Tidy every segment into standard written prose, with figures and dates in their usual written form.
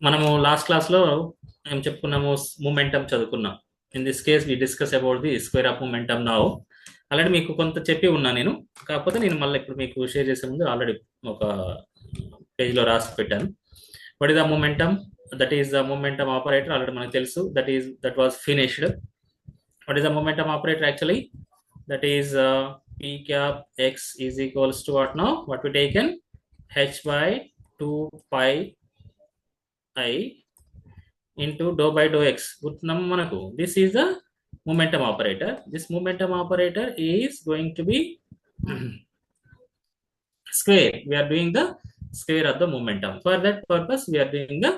మనము లాస్ట్ క్లాస్లో ఏం చెప్పుకున్నాము, మూమెంటం చదువుకున్నాం. In this case we discuss about the square of momentum now. Already మీకు కొంత చెప్పి ఉన్నా నేను, కాకపోతే నేను మళ్ళీ ఇప్పుడు మీకు షేర్ చేసే ముందు ఆల్రెడీ ఒక పేజ్లో రాసి పెట్టాను. What is the momentum? That is the momentum operator. Already మనకు తెలుసు, that was finished. What is the momentum operator actually? That is p cap x is equals to what now? What we taken? H by 2 pi I into dou by dou x. Manaku. This is the momentum operator. This momentum operator is going to be square. We are doing the square of the momentum. For that purpose, we are doing the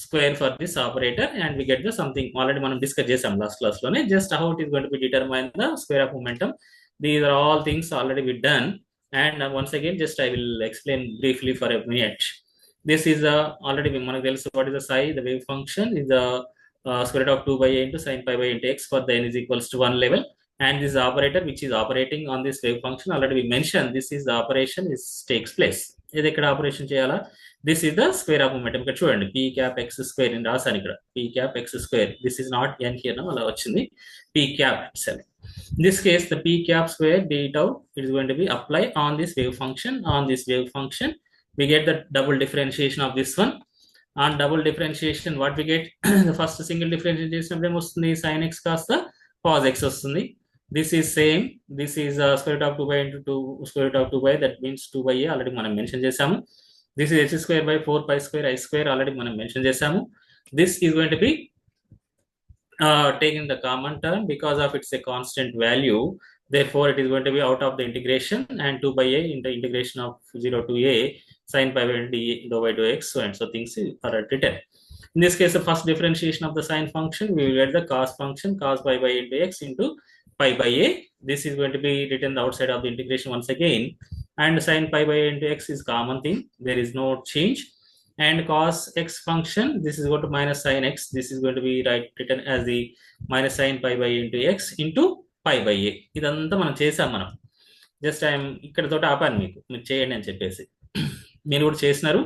square for this operator, and we get the something already మనం discuss చేసాం last class లోనే. Just how it is going to be determine the square of momentum. These are all things already we done, and once again just I will explain briefly for a minute. This is already మనకు తెలుసు what is the psi. The wave function is the square root of 2 by a into sin pi by into x for the n is equals to 1 level, and this operator which is operating on this wave function already we mentioned. This is the operation is takes place. ఇది ఇక్కడ operation చేయాలా? This is the square of momentum. ఇక్కడ చూడండి, p cap x square in రాసాను ఇక్కడ, p cap x square. This is not n here now, అలా వచ్చింది p cap itself. In this case, the p cap square d tau is going to be applied on this wave function. On this wave function, we get the double differentiation of this one. On double differentiation, what we get? The first single differentiation వస్తుంది, sin x కాస్త cos x వస్తుంది. This is same. This is square root of 2 by into 2 square root of 2 by, that means 2 by a already మనం mention చేసాము. This is h square by 4 pi square I square already మనం mention చేసాము. This is going to be taking the common term because of it's a constant value. Therefore, it is going to be out of the integration, and 2 by a into integration of 0 to a sin pi by dou by dou x, so and so things are written. In this case, the first differentiation of the sine function, we will get the cos function, cos pi by into x into pi by a. This is going to be written outside of the integration once again, and sin pi by into x is common thing, there is no change. And cos x function, this is going to minus sin x, this is going to be written as the minus sin pi by into x into pi by a. ఇదంతా మనం చేసాం. మనం just I'm ఇక్కడ తోటి ఆపాను, మీకు మీరు చేయండి అని చెప్పేసి. మీరు కూడా చేసినారు.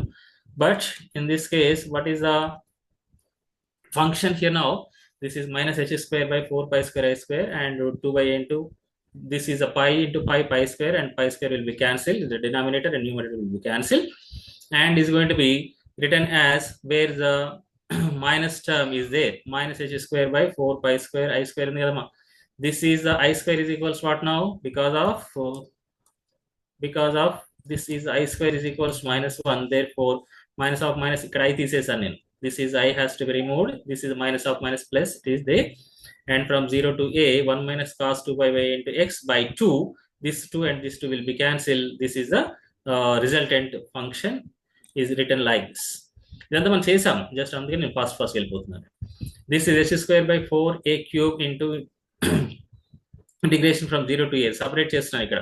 But in this case, what is the function here now? This is minus h square by 4 pi square I square, and 2 by a into, this is a pi into pi square, and pi square will be cancelled. The denominator and numerator will be cancelled, and is going to be written as, where the minus term is there, minus h square by 4 pi square I square. This is the I square is equals to what now? Because of this is I square is equals to minus 1. Therefore, minus of minus ఇక్కడ I తీసేసాను నేను. This is I has to be removed. This is minus of minus plus, it is there. And from 0 to a, 1 minus cos 2 pi by into x by 2. This 2 and this 2 will be cancelled. This is the resultant function is written like this. ఇదంతా మనం చేసాం, just అందుకే నేను fast వెళ్ళిపోతున్నాను. This is h square by 4a cube into integration from 0 to a. Separate చేస్తున్నాను ఇక్కడ,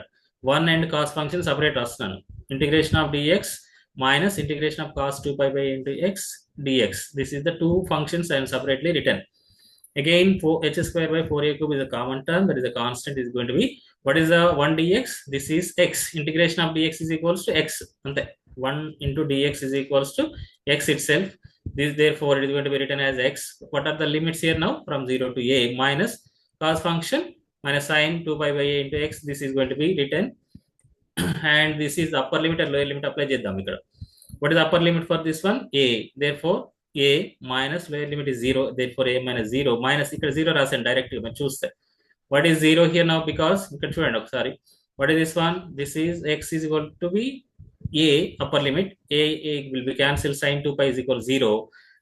1 and cos function separate రాస్తున్నాను. Integration of dx minus integration of cos 2 pi by into x dx. This is the two functions I am separately written. Again, h square by 4a cube is a common term, that is a constant is going to be, what is the 1 dx? This is x. Integration of dx is equals to x. 1 into dx is equals to x itself. This, therefore, it is going to be written as x. What are the limits here now? From 0 to a, minus cos function minus sin 2 pi by a into x. This is going to be written, and this is upper limit and lower limit apply చేద్దాం ఇక్కడ. What is the upper limit for this one? A. Therefore, a minus lower limit is 0. Therefore, a minus 0 minus ఇక్కడ 0 రాసాను direct గా చూస్తే. What is 0 here now? Because ఇక్కడ చూడండి ఒకసారి, what is this one? This is x is equal to be a upper limit. A will be cancelled. Sin 2 pi is equal to 0.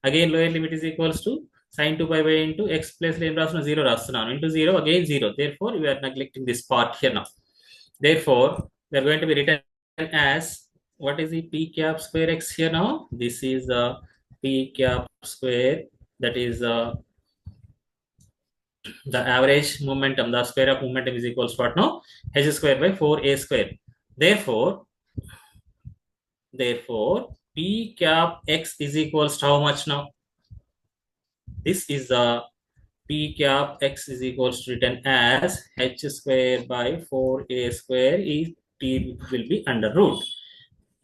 Again, lower limit is equals to sin 2 pi by into x plus ఏం రాస్తున్నా 0 రాస్తున్నాను into 0 again 0. Therefore, we are neglecting this part here now. Therefore, we are going to be written as, what is the p cap square x here now? This is the p cap square, that is the average momentum, the square of momentum is equals to what now? H square by 4a square. Therefore, p cap x is equals to how much now? This is the p cap x is equals to written as h square by 4a square is t will be under root.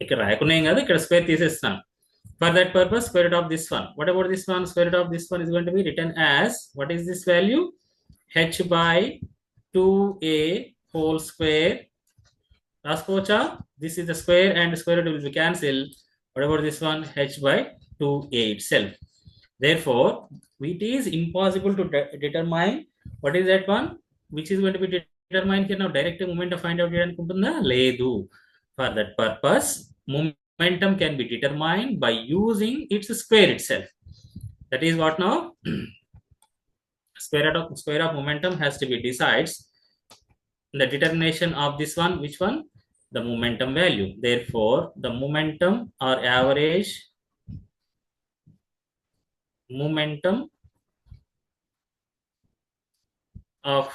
ఇక్కడ రాయకుండా ఏం కాదు, ఇక్కడ square తీసేస్తాను. For that purpose, square root of this one. What about this one? Square root of this one is going to be written as, what is this value? H by 2a whole square. Raskocha, this is the square and square root will be cancelled. What about this one? H by 2a itself. Therefore, it is impossible to determine what is that one, which is going to be determined here now. Direct momentum find out cheyalanukundunda ledu. For that purpose, momentum can be determined by using its square itself. That is what now? Square of momentum has to be decides the determination of this one. Which one? The momentum value. Therefore, the momentum or average momentum of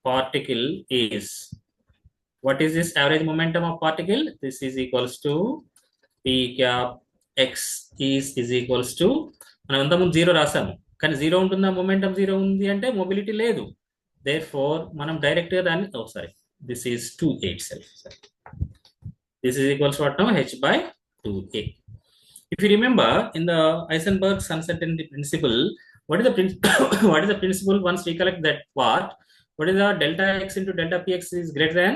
particle is, what is this average momentum of particle? This is equals to p cap x is equals to, మనం అంతకుముందు 0 రాసాము కానీ 0 ఉంటుందా, momentum 0 ఉంది అంటే mobility లేదు. Therefore, మనం direct గా దాన్ని this is 2a itself. This is equals to what now? H by 2a. If you remember in the Heisenberg's uncertainty principle, what is the what is the principle once we collect that part? What is the delta x into delta px is greater than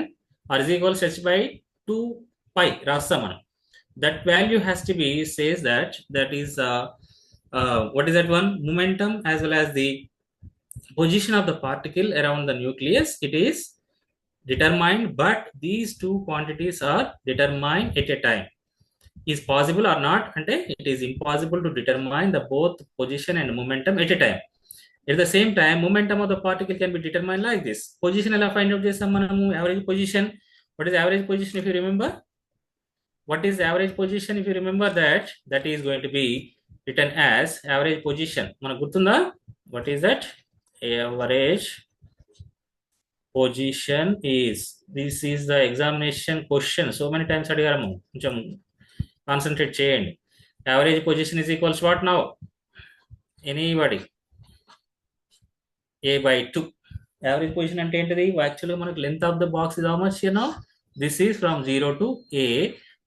or is equals to h by 2 pi rasamana. That value has to be says that is what is that one? Momentum as well as the position of the particle around the nucleus. It is determined, but these two quantities are determined at a time. Is possible or not? Ante it is impossible to determine the both position and momentum at a time. At the same time, momentum of the particle can be determined like this. Position ela find out chesam manamu, average position. What is average position if you remember? What is average position if you remember that is going to be written as average position. Manaku gurtunda? What is that? Average position is, this is the examination question. So many times adigaramu. Koncham concentrate చేయండి. Average position is equals to what now? Anybody? A by 2. Average position ante entadi? Actually manaku length of the box is how much here now? This is from 0 to a.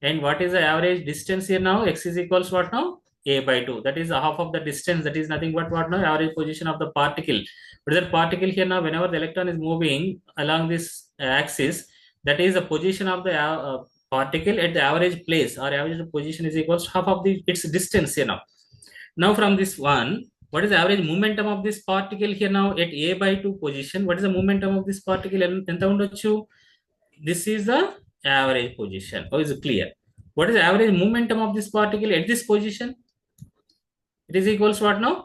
And what is the average distance here now? X is equals to what now? A by 2. That is half of the distance. That is nothing but what now? Average position of the particle. But that particle here now, whenever the electron is moving along this axis, that is the position of the particle at the average place or average position is equals to half of its distance here now. Now from this one, what is the average momentum of this particle here now at a by 2 position? What is the momentum of this particle? Enta undochu? This is the average position. Oh, is it clear? What is the average momentum of this particle at this position? It is equals to what now?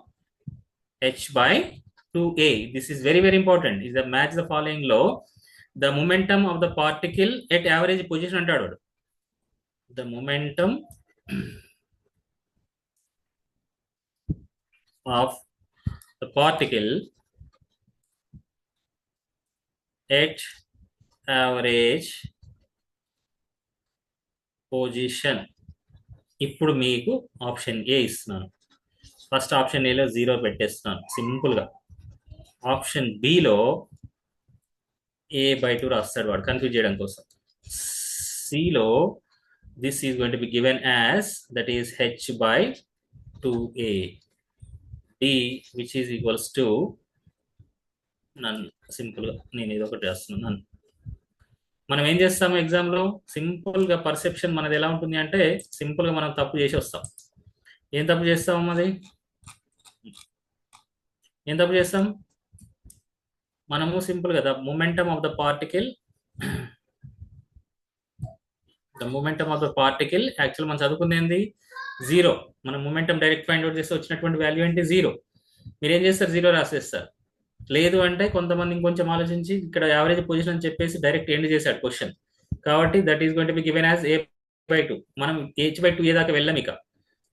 H by 2a. This is very, very important. Is the match the following law. The momentum of the particle at average position antadu. The momentum of the particle at average position. ఇప్పుడు మీకు option A ఇస్తున్నాను. First option ఏలో 0 పెట్టేస్తున్నాను సింపుల్గా. Option below a by 2 రాస్తాడు వాడు confuse చేయడం కోసం. సిలో this is going to be given as that is h by 2a. d which is equals to none. సింపుల్గా నేను ఇది ఒకటి రాస్తున్నాను none. మనం ఏం చేస్తాము ఎగ్జామ్లో? సింపుల్గా పర్సెప్షన్ మనది ఎలా ఉంటుంది అంటే సింపుల్గా మనం తప్పు చేసి వస్తాం. ఏం తప్పు చేస్తాం? అది ఏం తప్పు చేస్తాం? మనము సింపుల్గా the momentum of the particle actual మనం చదువుకుంది ఏంది? 0. మనం మొమెంటం డైరెక్ట్ ఫైండ్ అవుట్ చేస్తే వచ్చినటువంటి వాల్యూ ఏంటి? 0. మీరేం చేస్తారు? 0 రాసేస్తారు. లేదు అంటే కొంతమంది ఇంకొంచెం ఆలోచించి ఇక్కడ యావరేజ్ పొజిషన్ అని చెప్పేసి డైరెక్ట్ ఎండ్ చేశాడు క్వశ్చన్. కాబట్టి that is going to be given as a by 2. మనం h by 2a దాకా వెళ్ళాం ఇక.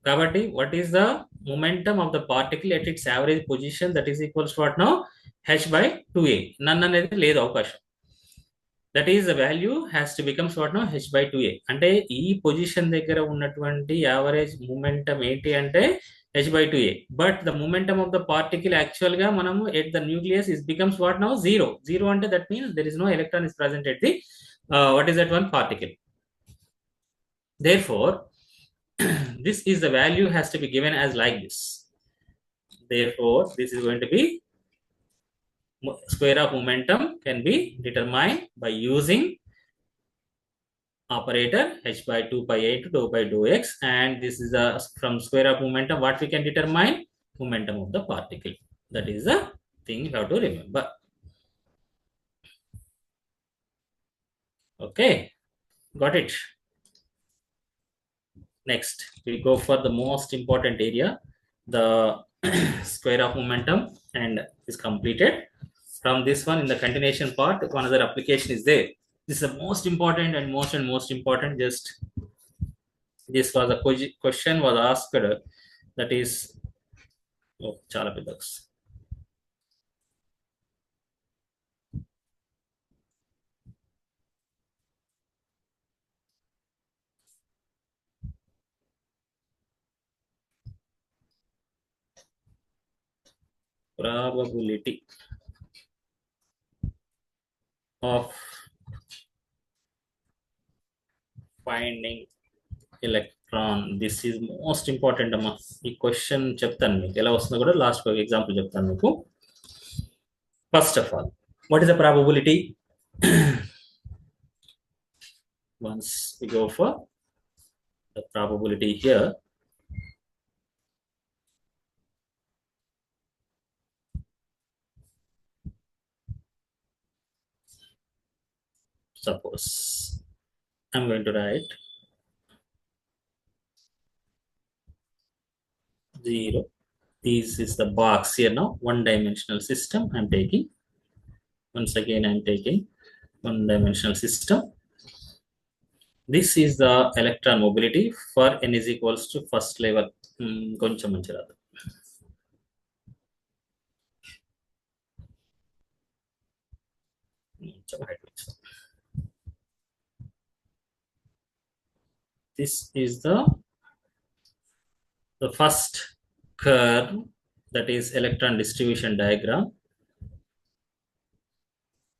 కాబట్టి what is the momentum of the particle at its average position? That is equals to what now? h by 2a. నన్ అనేది లేదు అవకాశం. That is the value has to becomes what now? h by 2a. అంటే ఈ position దగ్గర ఉన్నటువంటి average momentum ఏంటి అంటే h by 2a. But the momentum of the particle actually ga manamu at the nucleus is becomes what now? 0. 0 ante that means there is no electron is present at the what is that one? Particle. Therefore, this is the value has to be given as like this. Therefore, this is going to be square of momentum can be determined by using operator h by 2 pi a to dou by dou x, and this is from square of momentum what we can determine momentum of the particle. That is the thing you have to remember. Okay, got it. Next we go for the most important area, the square of momentum, and is completed. From this one, in the continuation part, another application is there. This is the most important and most important. Just this was a question was asked, that is chala pedags. Probability of finding electron. This is most important amma. ఈ question చెప్తాను మీకు ఎలా వస్తుందో కూడా last ఒక example చెప్తాను మీకు. First of all, what is the probability? Once we go for the probability here, suppose I'm going to write 0. This is the box here now, one-dimensional system I'm taking. Once again, I'm taking one-dimensional system. This is the electron mobility for n is equals to first level. కొంచెం మంచి రాదు. This is the first curve, that is electron distribution diagram.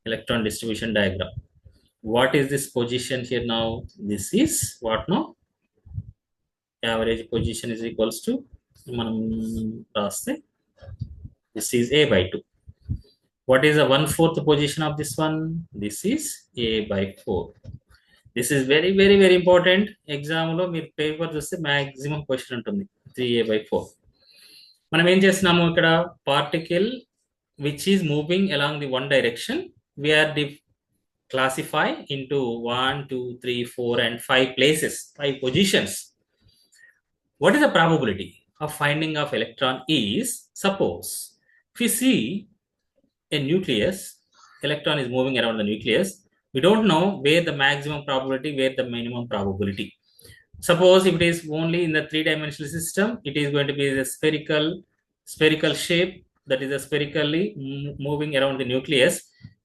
Electron distribution diagram. What is this position here now? This is what now? Average position is equals to manam raste. This is a by 2. What is the 1/4 position of this one? This is a by 4. This is very important. Exam lo meer paper chuste maximum question untundi 3a by 4. మనం ఏం చేస్తున్నాము ఇక్కడ, particle which is moving along the one direction, we are classify into 1, 2, 3, 4 and 5 places, 5 positions. What is the probability of finding of electron is, suppose if we see a nucleus, electron is moving around the nucleus, we don't know where the maximum probability, where the minimum probability. Suppose if it is only in the 3-dimensional system, it is going to be a spherical shape, that is a spherically moving around the nucleus.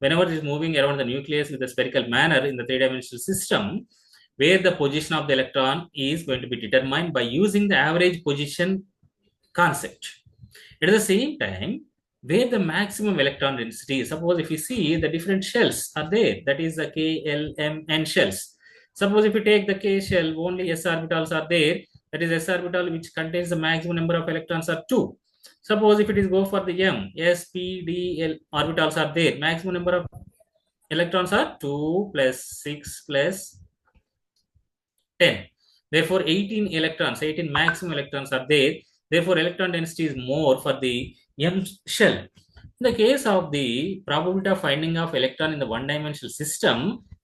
Whenever it is moving around the nucleus with a spherical manner in the 3-dimensional system, where the position of the electron is going to be determined by using the average position concept. At the same time, where the maximum electron density, suppose if you see the different shells are there, that is the K, L, M, N shells. Suppose if you take the K shell, only s orbitals are there, that is s orbital which contains the maximum number of electrons are 2. Suppose if it is go for the M, S, P, D, L orbitals are there, maximum number of electrons are 2 plus 6 plus 10. Therefore 18 electrons, 18 maximum electrons are there. Therefore electron density is more for the M shell. In the case of the probability of finding of electron in the one-dimensional system,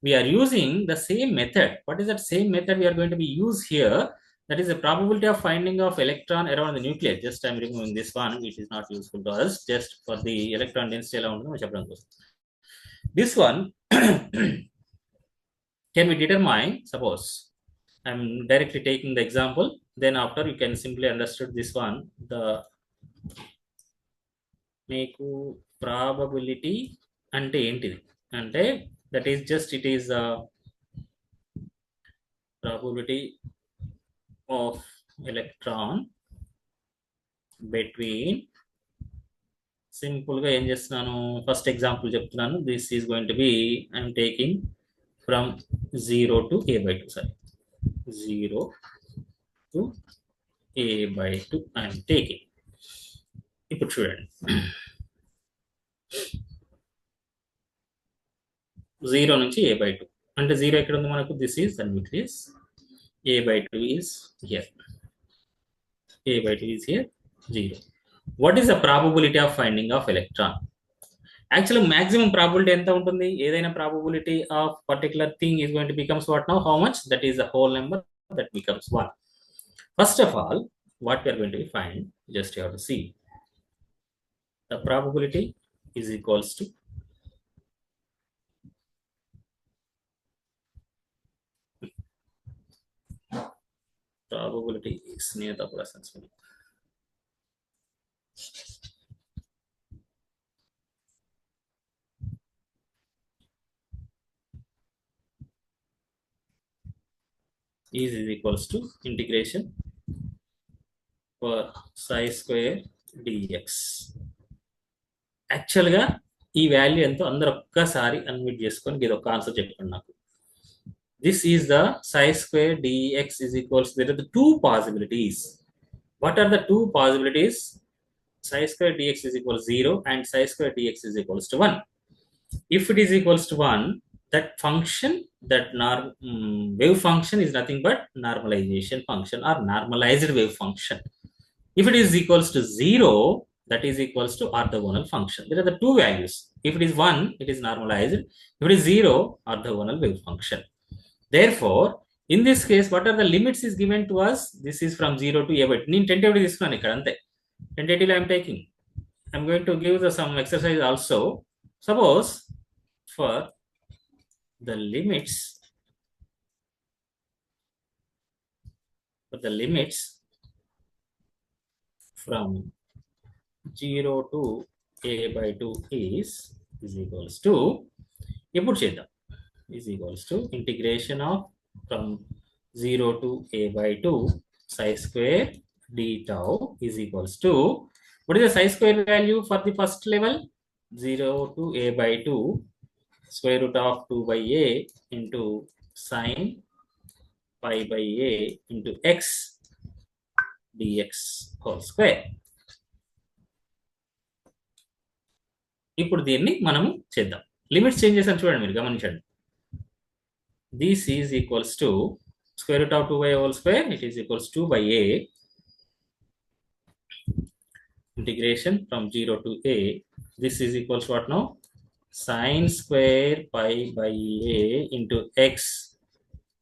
we are using the same method. What is that same method we are going to be used here? That is the probability of finding of electron around the nucleus. Just I am removing this one, which is not useful to us, just for the electron density around this one. Can we determine, suppose I'm directly taking the example, then after you can simply understood this one. The మీకు probability అంటే ఏంటిది అంటే, that is just it is probability of electron between, simple గా ఏం చేస్తున్నాను, first example చెప్తున్నాను. This is going to B I'm taking from 0 to a by 2. Sorry, 0 to a by 2 I am taking. ఇప్పుడు చూడండి 0 నుంచి a by 2 అంటే 0 ఎక్కడ ఉంది మనకు, this is and which is a by 2 is here. A by 2 is here, 0. What is the probability of finding of electron? Actually, maximum probability ఎంత ఉంటుంది, ఏదైనా probability of particular thing is going to becomes what now, how much, that is the whole number, that becomes 1. First of all, what we are going to find, just you have to see the probability is equals to probability is near the presence is equals to integration for psi square dx. యాక్చువల్గా ఈ value ఎంతో అందరూ ఒక్కసారి అన్మిట్ చేసుకొని ఇది ఒక answer చెప్పండి నాకు. This is the psi square dx is equals to, there are the two possibilities. What are the two possibilities? Psi square dx is equals 0 and psi square dx is equals to 1. If it is equals to 1, that function, that wave function is nothing but normalization function or normalized wave function. If it is equals to 0, that is equals to orthogonal function. There are the two values. If it is 1, it is normalized. If it is 0, orthogonal wave function. Therefore, in this case, what are the limits is given to us? This is from 0 to a by 2. నేను tentatively తీసుకున్నాను ఇక్కడ అంతే. Tentatively I am taking. I am going to give some exercise also. Suppose for the limits from 0 to a by 2 is equals to, ఇప్పుడు చేద్దాం, is equals to integration of from 0 to a by 2 psi square d tau is equals to, what is the psi square value for the first level? 0 to a by 2 square root of 2 by a into sine pi by a into x dx whole square. ఇప్పుడు దీన్ని మనము చేద్దాం. Limits change చేసాను చూడండి, మీరు గమనించండి. This is equals to square root of 2 by a whole square, it is equals to 2 by a integration from 0 to a. This is equals to what now? Sine square pi by a into x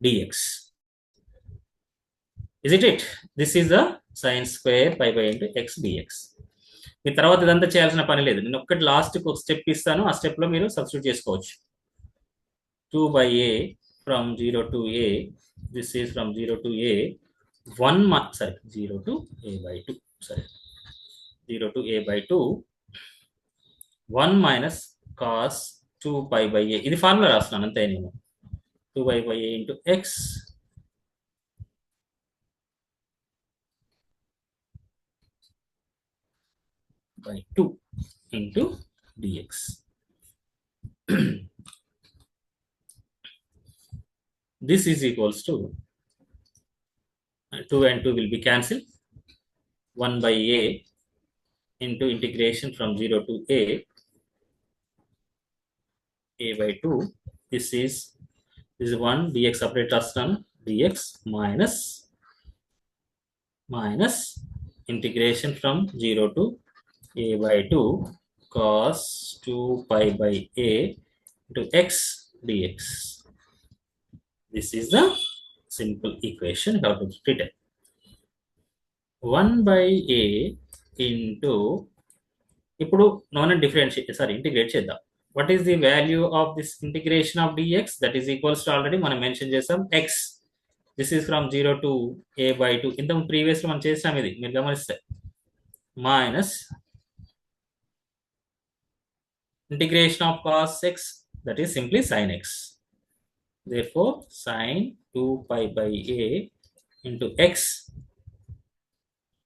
dx. Isn't it? This is the sine square pi by into x dx. మీ తర్వాత ఇదంతా చేయాల్సిన పని లేదు, నేను ఒక్కటి లాస్ట్కి ఒక step ఇస్తాను, ఆ స్టెప్లో మీరు సబ్స్టిట్యూట్ చేసుకోవచ్చు. 2 by a from 0 to a, this is from 0 to a, 0 to a by 2, 0 to a by 2, 1 minus cos 2 pi by a, ఇది ఫార్ములా రాస్తున్నాను అంతే నేను, 2 pi by a into x by 2 into dx. This is equals to 2 and 2 will be cancelled, 1 by a into integration from 0 to a by 2. This is 1 dx separate done, dx minus integration from 0 to a by 2 cos 2 pi by a into x dx. This is the simple equation you have to treat it. 1 by a into, ఇప్పుడు integrate చేద్దాం. What is the value of this integration of dx? That is equals to, already మనం mention చేసాం, x. This is from 0 to a by 2. ఇంత ప్రీవియస్లో మనం చేసాం, ఇది మీరు గమనిస్తే, minus integration of cos x, that is simply sin x. Therefore, sin 2 pi by a into x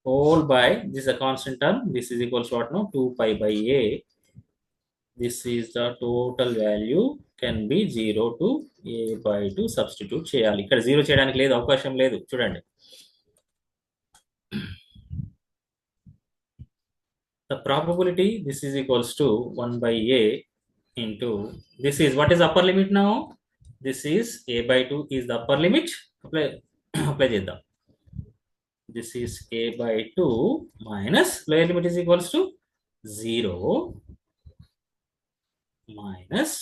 whole by, this is a constant term, this is equals to what now, 2 pi by a this is the total value can be 0 to a/2 substitute చేయాలి. ఇక్కడ 0 చేయడానికి లేదు, అవకాశం లేదు. చూడండి, the probability this is equals to 1 by a into this is what is upper limit now. This is a/2 is the upper limit. Apply చేద్దాం. This is a/2 minus lower limit is equals to 0 minus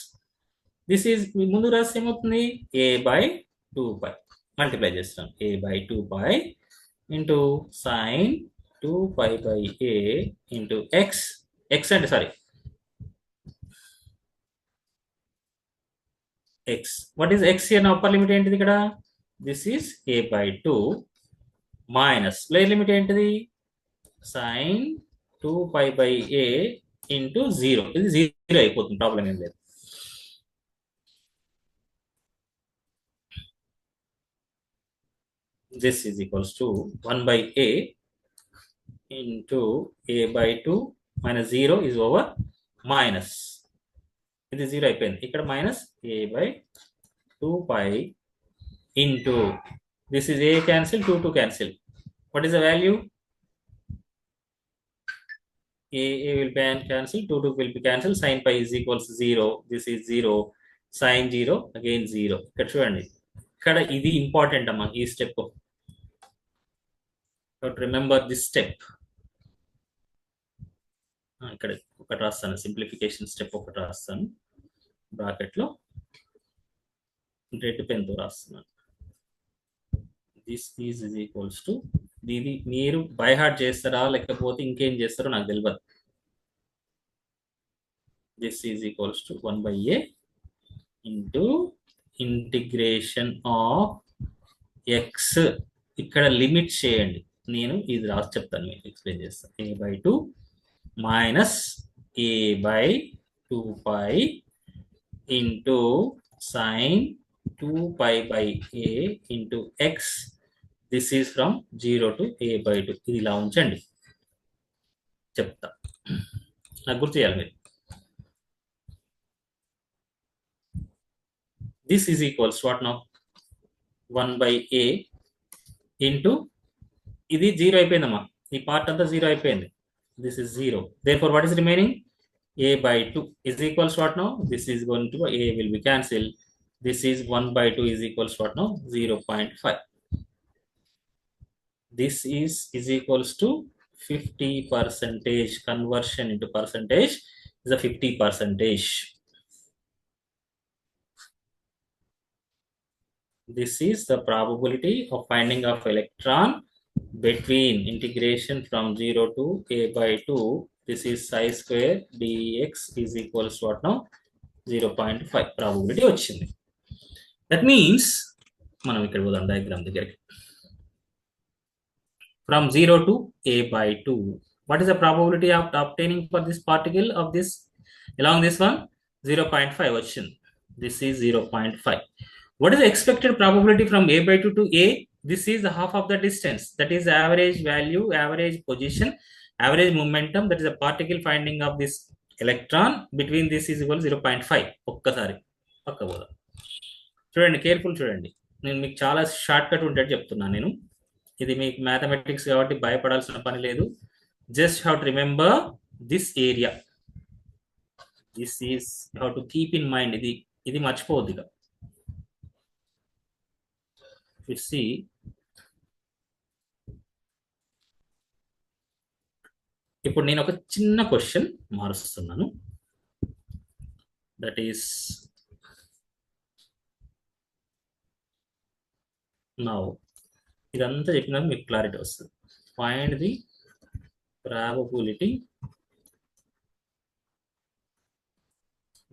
this is ముందు రాస్తే ఏమవుతుంది, a/2 pi multiply చేస్తాం. a/2 pi into sin 2 pi by a into x అంటే sorry x. what is x here? Upper limit ఏంటిది ఇక్కడ? this is a/2 minus lower limit ఏంటిది? sin 2 pi by a into 0. ఇది 0 అయిపోతుంది, problem ఏం లేదు. this is equals to 1 by a into a/2 minus 0 is over minus ఇది 0 అయిపోయింది. ఇక్కడ minus a/2 pi into this is a cancel, 2 cancel. what is the value? a will be cancel, 2 will be cancel. sin pi is equals 0. this is 0, sin 0 again 0. ఇక్కడ చూడండి, ఇక్కడ ఇది important అమ్మా, ఈ step. Remember this step. ఇక్కడ ఒకటి రాస్తాను, simplification step ఒకటి రాస్తాను బ్రాకెట్ లో, రెడ్ పెన్ తో రాస్తున్నాను. దిస్ ఈజ్ ఈక్వల్స్ టు, ఇది మీరు బై హార్ట్ చేస్తారా లేకపోతే ఇంకేం చేస్తారో నాకు తెలియదు. This is equals to 1 by a into integration of X. ఇక్కడ లిమిట్ చేయండి, నేను ఇది రాసి చెప్తాను, మీకు ఎక్స్ప్లెయిన్ చేస్తాను. a/2 minus a/2 pi into sine 2 pi by a into X. This is from 0 to a/2. ఇది ఇలా ఉంచండి, చెప్తా, నాకు గుర్తు చేయాలి మీరు. This is equals what now? 1 by a into ఇది 0 అయిపోయిందమ్మా, ఈ పార్ట్ అంతా 0 అయిపోయింది. This is 0. therefore what is remaining? a/2 is equals what now? this is going to a will be cancelled. this is 1 by 2 is equals what now? 0.5. this is equals to 50%. conversion into percentage is a 50%. this is the probability of finding of electron between integration from 0 to a/2. this is psi square dx is equals what now? 0.5 probability వచ్చింది. that means మనం ఇక్కడ పోదాం diagram దగ్గరికి. from 0 to a/2, what is the probability of obtaining for this particle of this along this one? 0.5 వచ్చింది. this is 0.5. what is the expected probability from a/2 to a? this is the half of the distance, that is average value, average position, average momentum, that is a particle finding of this electron between this is equal to 0.5. ఒక్కసారి పక్క పోదాం, చూడండి, careful చూడండి. నేను మీకు చాలా short cut ఉంటే చెప్తున్నాను. నేను ఇది మీకు మ్యాథమెటిక్స్ కాబట్టి భయపడాల్సిన పని లేదు. Just have to remember this area. This is have to keep in mind. ఇది మర్చిపోవద్దు. ఇక see, ఇప్పుడు నేను ఒక చిన్న క్వశ్చన్ మారుస్తున్నాను. దట్ ఈస్ నౌ, ఇదంతా చెప్పినాక మీకు క్లారిటీ వస్తుంది. ఫైండ్ ది ప్రాబబిలిటీ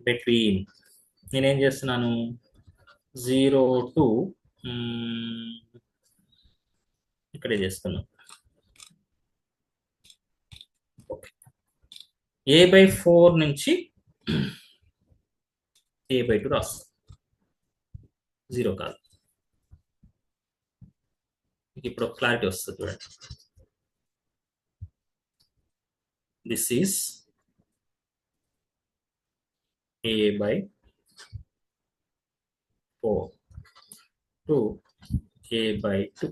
బిట్వీన్, నేనేం చేస్తున్నాను, 0 to ఇక్కడే చేస్తున్నాం. a/4 నుంచి a/2 రాస్తాం. 0 కాదు. ఇప్పుడు క్లారిటీ వస్తుంది చూడండి. This is a by 4 to a by 2.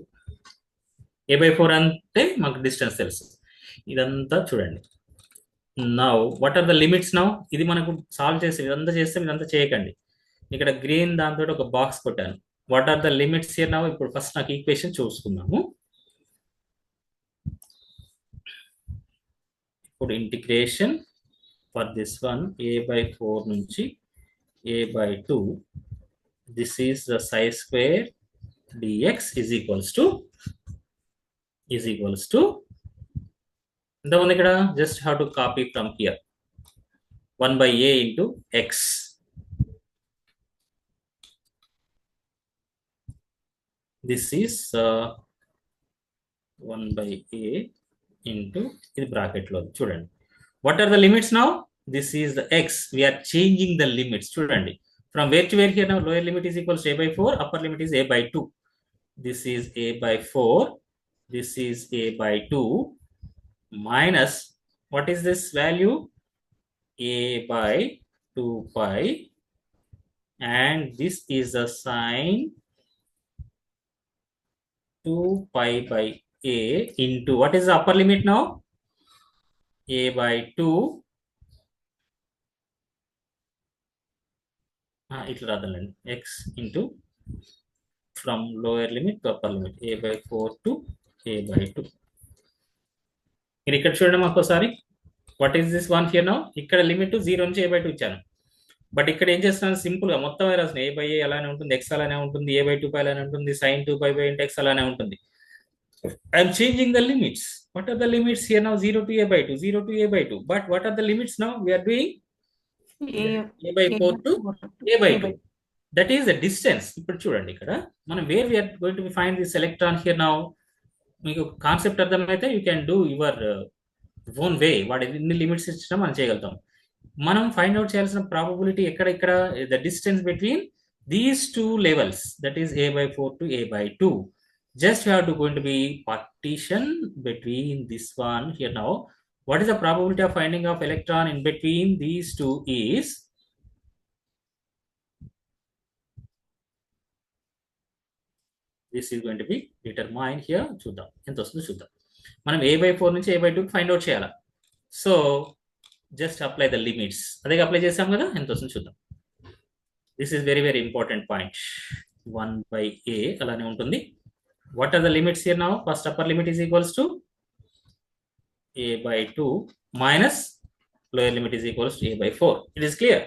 a by 4 అంటే మాకు డిస్టెన్స్ తెలుసు. ఇదంతా చూడండి. Now what are the limits now? ఇది మనకు సాల్వ్ చేసి ఇదంతా చేస్తే ఇదంతా చేయకండి. ఇక్కడ గ్రీన్ దాంతో ఒక బాక్స్ కొట్టాను. What are the limits here now? ఇప్పుడు ఫస్ట్ నాకు ఈక్వేషన్ చూసుకుందాము. ఇప్పుడు integration for this one a by 4 నుంచి a by 2, this is the psi square dx is equals to ఎంత ఉంది ఇక్కడ? just have to copy from here, 1 by a into x. This is 1 by a into ఇది bracket లో చూడండి. What are the limits now? This is the x. We are changing the limits. చూడండి. From where to where here now? Lower limit is equals to a by 4. Upper limit is a by 2. This is a by 4. This is a by 2. Minus, what is this value? A by 2 pi. And this is the sine 2 pi by a into, what is the upper limit now? A by 2. ఇట్లా రాదండి. x into from lower limit to upper limit, a by 4 to a by 2. మీరు ఇక్కడ చూడండి మాకోసారి. What is this one here now? ఇక్కడ limit 0 నుంచి a by 2 ఇచ్చాను. But ఇక్కడ ఏం చేస్తున్నాను? సింపుల్ గా మొత్తం రాసిన a by a అలానే ఉంటుంది, x అలానే ఉంటుంది, a by 2 pi అలానే ఉంటుంది, sin 2 pi by x అలానే ఉంటుంది. I'm changing the limits. What are the limits here now? 0 to a by 2, 0 to a by 2. But what are the limits now? We're doing a by 4 to a by 2. That is the distance. ఇప్పుడు చూడండి ఇక్కడ మనం where we're going to find this electron here now. మీకు concept అర్థమైతే you can do your own way. వాడు ఎన్ని limits ఇచ్చినా మనం చేయగలుగుతాం. మనం ఫైండ్ అవుట్ చేయాల్సిన ప్రాబబిలిటీ ఎక్కడ? The distance between these two levels, that is a by 4 to a by 2. Just we have to going to be partition between this one here now. What is the probability of finding of electron in between these two is this is going to be determined here. చూద్దాం ఎంత వస్తుందో చూద్దాం. మనం a by 4 నుంచి a by 2 find out చేయాలి. So just apply the limits. అదే apply చేసాం కదా, ఎంత వస్తుందో చూద్దాం. This is very very important point. 1 by a అలానే ఉంటుంది. What are the limits here now? First upper limit is equals to a by 2 minus lower limit is equals to a by 4. It is clear.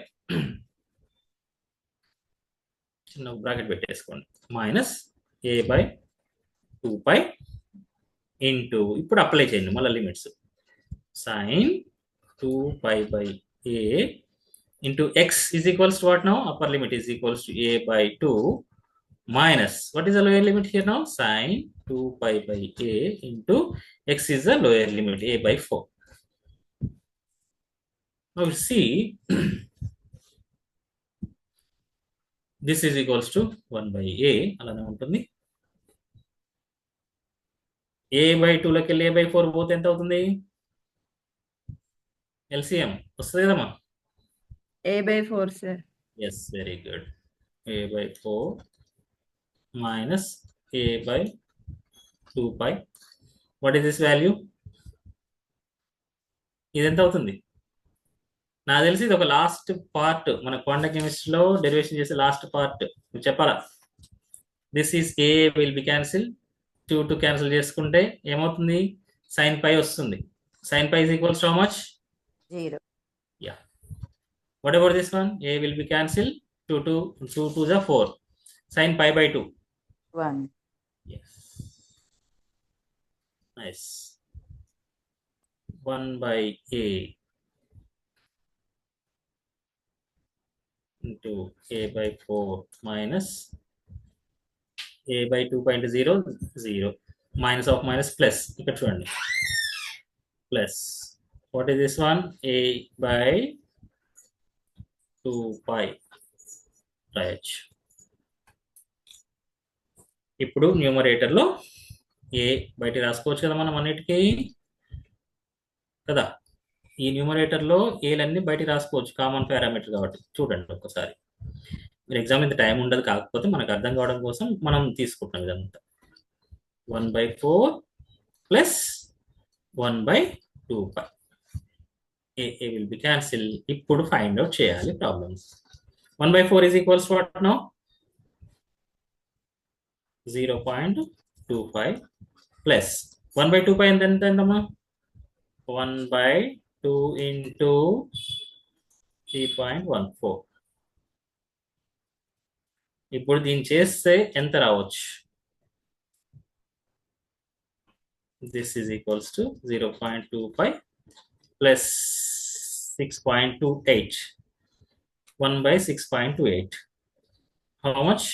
చిన్న bracket పెట్టేసుకోండి. Minus a by 2 pi into, ఇప్పుడు apply చేయండి మళ్ళీ limits. sin 2 pi by a into x is equals to what now? Upper limit is equals to a by 2 minus, what is the lower limit here now? Sin 2 pi by a into x is the lower limit, a by 4. Now see, this is equals to 1 by a అలానే ఉంటుంది. a by 2 లోకి వెళ్ళి a by 4 పోతే ఎంత అవుతుంది? LCM వస్తుంది కదమ్మా? a by 4 sir. Yes, very good. a by 4 minus a by 2 pi. What is this value? ఇది ఎంత అవుతుంది? నాకు తెలిసి ఇది ఒక లాస్ట్ పార్ట్. మన క్వాంటమ్ కెమిస్ట్రీలో డెరివేషన్ చేసే లాస్ట్ పార్ట్ చెప్పాలా? This is a will be cancel, 2 cancel చేసుకుంటే ఏమవుతుంది? sin pi వస్తుంది. sin pi is equals to how much? 0. Yeah. What about this one? a will be cancelled, 2 2 is 4. sin pi by 2. 1. Yes. Nice. 1 by a into a by 4 minus a by 2 pi into 0, 0. Minus of minus plus. ఇక్కడ చూడండి. Plus. What is this one? a by 2 pi. Right. ఇప్పుడు numerator లో a బయట రాసుకోవచ్చు కదా మనం అన్నిటికీ కదా. ఈ న్యూమరేటర్ లో ఏలన్నీ బయటికి రాసుకోవచ్చు కామన్ పారామీటర్ కాబట్టి. చూడండి ఒకసారి. మీరు ఎగ్జామ్ ఇంత టైం ఉండదు, కాకపోతే మనకు అర్థం కావడం కోసం మనం తీసుకుంటాం ఇదంతా. 1/4 plus 1/2π. A will be cancel. ఇప్పుడు ఫైండ్ అవుట్ చేయాలి problems. 1/4 is equals to what now? 0.25 plus 1/2π ఎంత ఎంతమ్మా? 1/2 into 3.14. ఇప్పుడు దీన్ని చేస్తే ఎంత రావచ్చు? This is equals to 0.25 plus 6.28. 1/6.28. How much?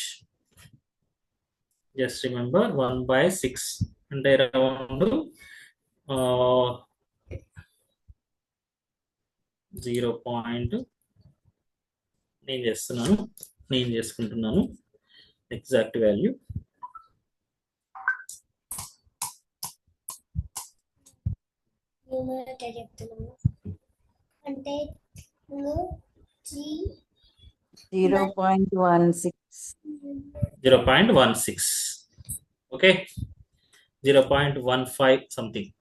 Just remember 1/6 అంటే around 0. నేను చేసుకుంటున్నాను ఎగ్జాక్ట్ వాల్యూ. అంటే 0.16. 0.16. Okay, 0.15 something.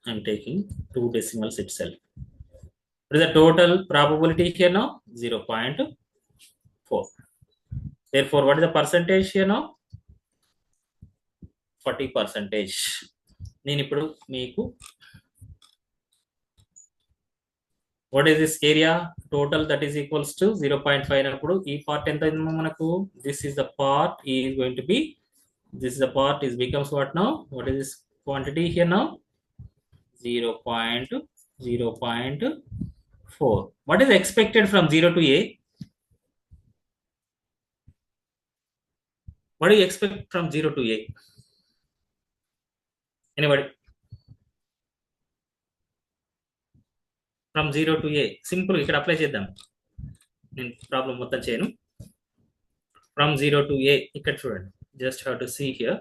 I'm taking 2 decimals itself. What is the total probability here now? 0.4. Therefore, what is the percentage here now? 40%. నేను ఇప్పుడు మీకు what is this area total that is equals to 0.5 అయినప్పుడు ఈ part ఎంత అయిందో మనకు? This is the part is going to be, this is the part is becomes what now? What is this quantity here now? 0.4. What is expected from 0 to a? What do you expect from 0 to a? Anybody? From 0 to a. Simple, ఇక్కడ apply చేద్దాం. నేను problem మొత్తం చేయను. From 0 to a, ఇక్కడ చూడండి. Just have to see here.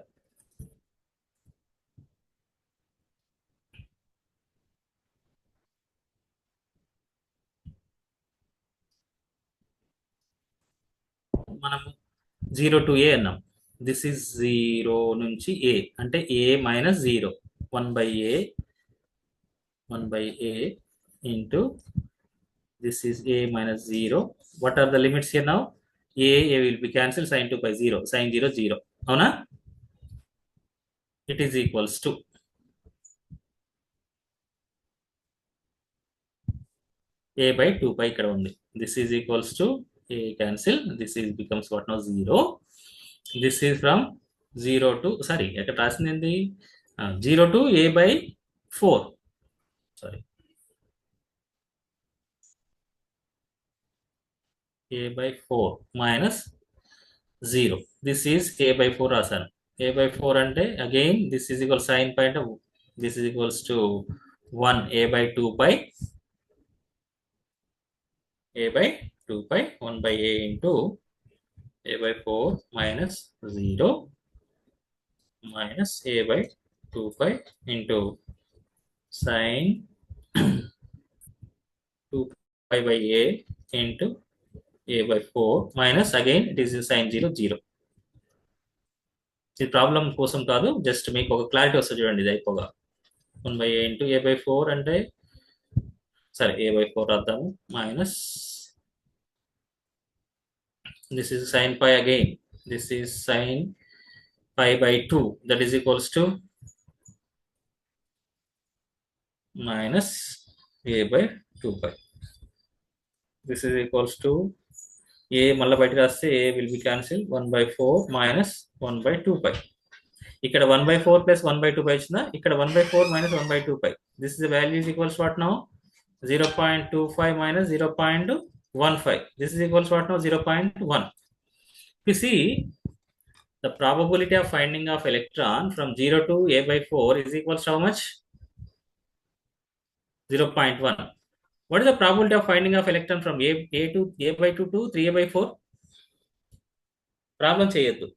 మనం 0 to a అన్నాం. This is 0 నుంచి a అంటే a minus 0. 1/a into this is a minus 0. What are the limits here now? A will be cancelled, sin 2 by 0, sin 0 0. అవునా? It is equals to a by 2π ఇక్కడ ఉంది. This is equals to a cancel. This is becomes what now? 0. This is from 0 to, sorry, ఇక్కడ రాసింది ఏంటి? 0 to a by 4. Sorry, a by 4 minus 0. This is a by 4 రాశాను. a by 4 అంటే again this is equal sin pi అంటే this is equals to 1 a by 2π. a by 2π 1/a into a by 4 minus 0 minus a by 2π into sin 2π by a into a by 4 minus again it is sin 0 0. ఇది problem కోసం కాదు, just మీకు ఒక clarity వస్తుంది చూడండి. ఇది అయిపోగా 1/a into a by 4 అంటే సరే a by 4 రాద్దాము minus this is sin pi again, this is sin pi by 2 that is equals to minus a by 2π. This is equals to a మళ్ళీ బయటకు రాస్తే a will be cancelled, 1/4 minus 1/2π. ఇక్కడ 1/4 plus 1/2π వచ్చిందా? ఇక్కడ 1/4 minus 1/2π. This is the value is equals to what now? 0.25 minus 0.15. This is equals to what now? 0.1. You see, the probability of finding of electron from 0 to a by 4 is equals to how much? 0.1. What is the probability of finding of electron from A by 2 to 3A by 4? Problem చేయొద్దు.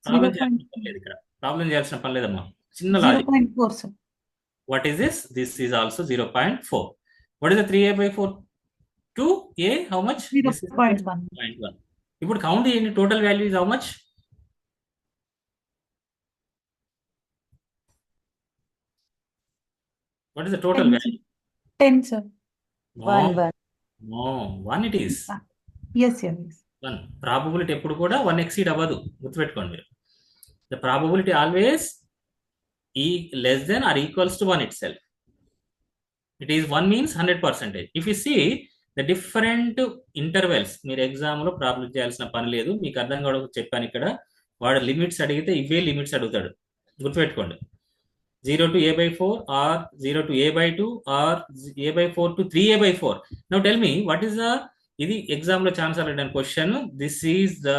Problem చేయాల్సిన పని లేదు ఇక్కడ. Problem చేయాల్సిన పని లేదమ్మా. చిన్న logic. 0.4 sir. What is this? This is also 0.4. What is the 3A by 4? 2A, how much? 0.1. 0.1. ఇప్పుడు కౌంట్ చేయండి, total value is how much? What is the total 10, value? 10 sir. No, 1 no, 1 it is. Yes, yes. 1. Probability ఎప్పుడు కూడా 1 exceed అవ్వదు, గుర్తుపెట్టుకోండి మీరు. The probability always less than or equals to 1 itself. It is 1 means 100%. If you see the different intervals, మీరు exam లో problem చేయాల్సిన పని లేదు, మీకు అర్థం కూడా చెప్పాను. ఇక్కడ వాడు లిమిట్స్ అడిగితే ఇవే లిమిట్స్ అడుగుతాడు, గుర్తుపెట్టుకోండి. 0 to A by 4 or 0 to A by 2 or A by 4 to 3A by 4. Now tell me, what is the, ఇది ఎగ్జామ్ లో ఛాన్స్ అడిగిన question. This is the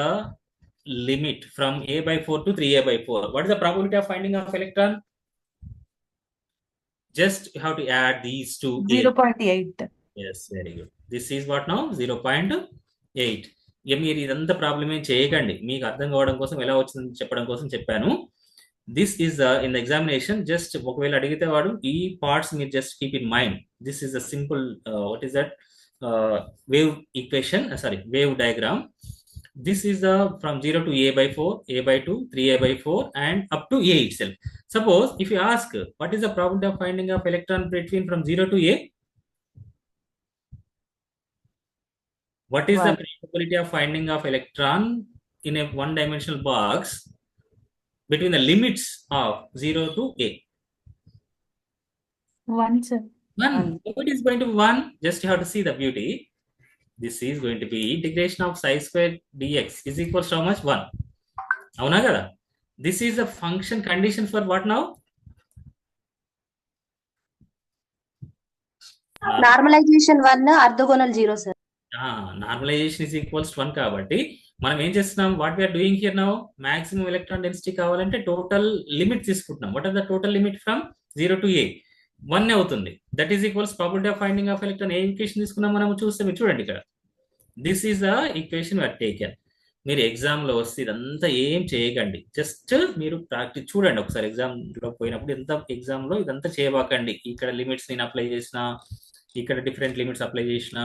limit from A by 4 to 3A by 4. What is the probability of finding of electron? Just you have to add these two. 0.8. Yes, very good. This is what now? 0.8. ఇక మీరు ఇదంతా problem ఏం చేయకండి, మీకు అర్థం కావడం కోసం ఎలా వచ్చిందని చెప్పడం కోసం చెప్పాను. This is in the examination. Just ఒకవేళ అడిగితే వాడు ఈ పార్ట్స్ మీరు just keep in mind. This is a simple what is that wave equation, wave diagram. This is from 0 to A by 4, A by 2, 3A by 4 and up to A itself. Suppose if you ask what is the probability of finding of electron between from 0 to A? What is the probability of finding of electron in a one-dimensional box between the limits of 0 to A? 1 sir. 1. So it is going to be 1. Just you have to see the beauty. This is going to be integration of psi square dx is equals to how much? 1. అవునా కదా? This is a function condition for what now? Normalization 1, orthogonal 0 sir. Normalization is equals to 1 కాబట్టి మనం ఏం చేస్తున్నాం? What we're doing here now, maximum electron density కావాలంటే total limit తీసుకుంటున్నాం. What are the total limit from 0 to A? 1 అవుతుంది. That is equals probability of finding of electron. ఏ equation తీసుకున్నాం మనం చూస్తే మీరు చూడండి ఇక్కడ. This is the equation we taken. మీరు ఎగ్జామ్ లో వస్తే ఇదంతా ఏం చేయకండి, జస్ట్ మీరు ప్రాక్టీస్ చూడండి ఒకసారి. ఎగ్జామ్ లో పోయినప్పుడు ఎగ్జామ్ లో ఇదంతా చేయబాకండి. ఇక్కడ లిమిట్స్ నేను అప్లై చేసిన, ఇక్కడ డిఫరెంట్ లిమిట్స్ అప్లై చేసిన,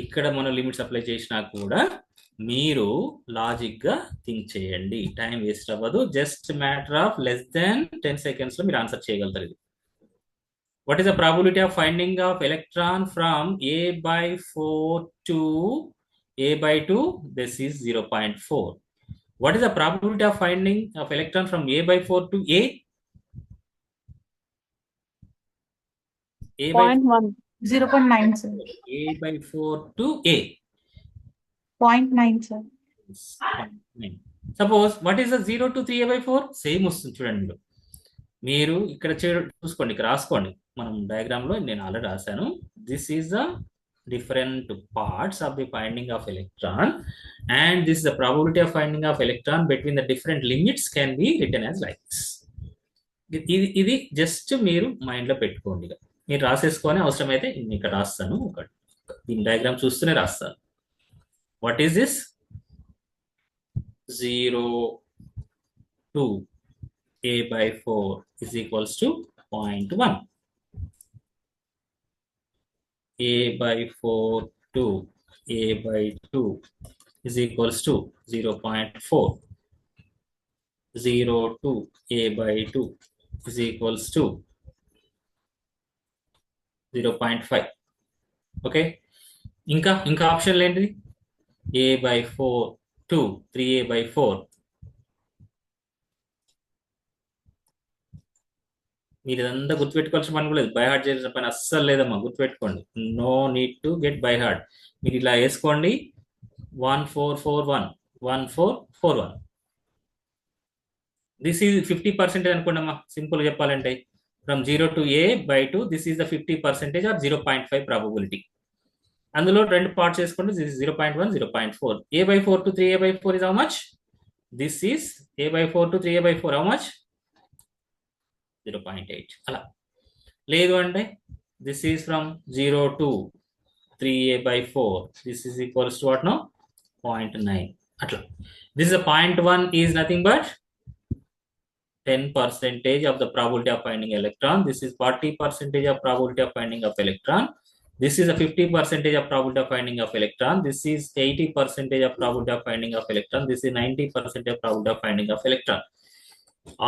ఇక్కడ మనం లిమిట్స్ అప్లై చేసినా కూడా మీరు లాజిక్ గా థింక్ చేయండి. టైం వేస్ట్ అవ్వదు. Just matter of less than 10 seconds లో మీరు ఆన్సర్ చేయగలుగుతారు ఇది. What is the probability of finding of electron from A by 4 to A by 2? This is 0.4. What is the probability of finding of electron from A by 4 to A? A by 0.1. 0.9 sir. A by 4 to A. 0.9 sir. 0.9. Suppose what is the 0 to 3A by 4? Same వస్తుంది చూడండి. మీరు ఇక్కడ చూసుకోండి, ఇక్కడ రాసుకోండి. మనం diagram లో నేను ఆల్రెడీ రాశాను. This is the different parts of the finding of electron and this the probability of finding of electron between the different limits can be written as like this. ఇది జస్ట్ మీరు mind లో పెట్టుకోండి. మీరు రాసేసుకొని అవసరమైతే నేను ఇక్కడ రాస్తాను. దీని డయాగ్రామ్ చూస్తూనే రాస్తాను. What is this? 0 to A by 4 is equals to 0.1. A by 4 to A by 2 is equals to 0.4. 0 to A by 2 is equals to 0.5. Okay. ఇంకా ఆప్షన్ ఏంటిది? A by 4 to 3A by 4. మీరు ఇదంతా గుర్తుపెట్టుకోవాల్సిన పని కూడా లేదు, బై హార్ట్ చేసిన పని అస్సలు లేదమ్మా, గుర్తుపెట్టుకోండి. No need to get by heart. మీరు ఇలా వేసుకోండి. 1441 1441. దిస్ ఈజ్ 50% అనుకోండి అమ్మా, సింపుల్ చెప్పాలంటే. From 0 to A by 2 this is the 50% or 0.5 probability. అందులో రెండు పార్ట్స్ చేసుకోండి. This is 0.1 0.4. A by 4 to 3A by 4 is how much? This is A by 4 to 3A by 4 how much? 0.8. అలా లేదు అంటే this is from 0 to 3a by 4. This is equals to what now? 0.9. Atla. This is a 0.1 is nothing but 10% of the probability of finding electron. This is 40% of probability of finding of electron. This is a 50% of probability of finding of electron. This is 80% of probability of finding of electron. This is 90% of probability of finding of electron.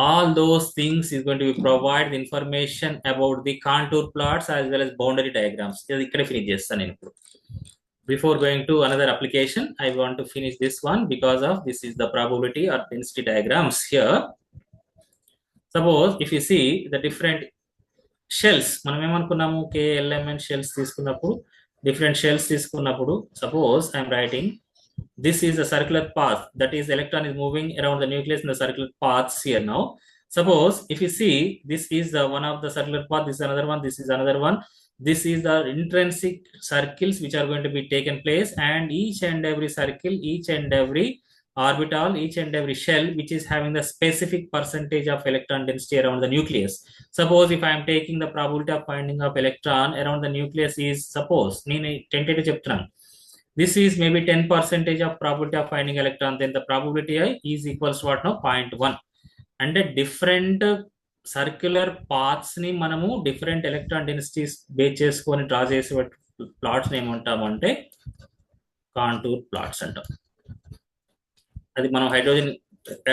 All those things is going to be provide information about the contour plots as well as boundary diagrams. Before going to another application, I want to finish this one because of this is the probability or density diagrams here. Suppose if you see the different shells, మనం ఏమనుకున్నాము KLMN shells తీసుకున్నప్పుడు different shells తీసుకున్నప్పుడు suppose I am writing this is a circular path, that is electron is moving around the nucleus in the circular paths here. Now suppose if you see this is the one of the circular path, this is another one, this is another one, this is the intrinsic circles which are going to be taken place, and each and every circle, each and every orbital, each and every shell which is having the specific percentage of electron density around the nucleus. Suppose if I am taking the probability of finding of electron around the nucleus is, suppose నేను tentative చెప్తున్నాను, this is maybe 10% of probability of finding electron, then the probability I is equals to what now? 0.1. అంటే different circular paths ని మనము different electron densities base చేసుకొని draw చేసే plots ఏమంటామంటే contour plots అంటాం. అది మనం హైడ్రోజన్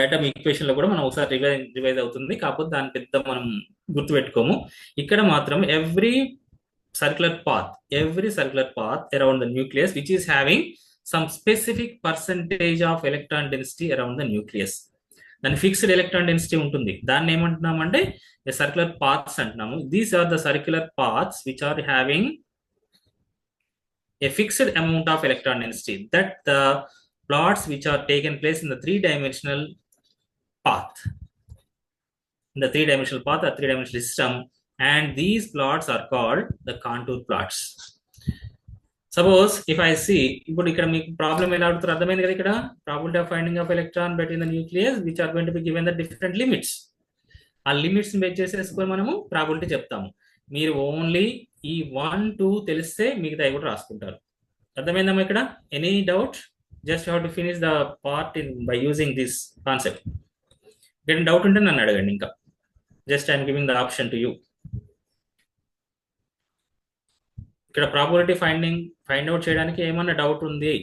ఆటమ్ ఈక్వేషన్ లో కూడా మనం ఒకసారి రివైజ్ అవుతుంది, కాకపోతే దాని పెద్ద మనం గుర్తుపెట్టుకోము. ఇక్కడ మాత్రం every circular path around the nucleus which is having some specific percentage of electron density around the nucleus, దాని ఫిక్స్డ్ ఎలక్ట్రాన్ డెన్సిటీ ఉంటుంది, దాన్ని ఏమంటున్నామంటే సర్క్యులర్ పాత్స్ అంటున్నాము. These are the circular paths which are having a fixed amount of electron density, that the plots which are taken place in the three-dimensional path, or three-dimensional system, and these plots are called the contour plots. Suppose if I see, ఇప్పుడు ఇక్కడ మీకు problem ఎలా అడుగుతారు అర్థమైంది కదా, ఇక్కడ probability of finding of electron between the nucleus which are going to be given the different limits. ఆ limits base చేసేసుకొని మనము ప్రాబిలిటీ చెప్తాము. మీరు ఓన్లీ ఈ 1 2 తెలిస్తే మిగతా కూడా రాసుకుంటారు. అర్థమైందమ్మా ఇక్కడ? Any doubt? Just have to finish the part by using this concept. ఏదైనా డౌట్ ఉంటే నన్ను అడగండి. ఇంకా just I'm giving the option to you. ఇక్కడ ప్రాబిలిటీ ఫైండ్ అవుట్ చేయడానికి ఏమన్నా డౌట్ ఉంది?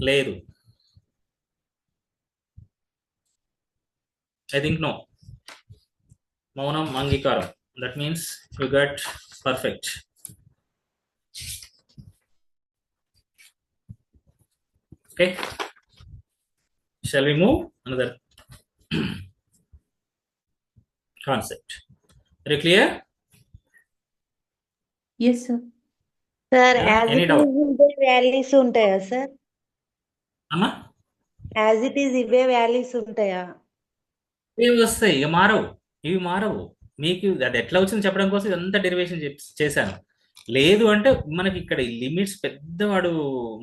లేదు. I think no. మౌనం అంగీకారం. That means you got perfect. Okay, shall we move another concept? Very clear? Yes, sir. Sir, Yeah, as any it doubt? is ఇవే values ఉంటాయా sir? అమ్మా as it is ఇవే values ఉంటాయా? ఇవి వస్తాయి, ఇక మారవు. ఇవి మారవు. మీకు అది ఎట్లా వచ్చింది చెప్పడం కోసం ఇదంతా డెరివేషన్ చేశాను. లేదు అంటే మనకి ఇక్కడ లిమిట్స్ పెద్దవాడు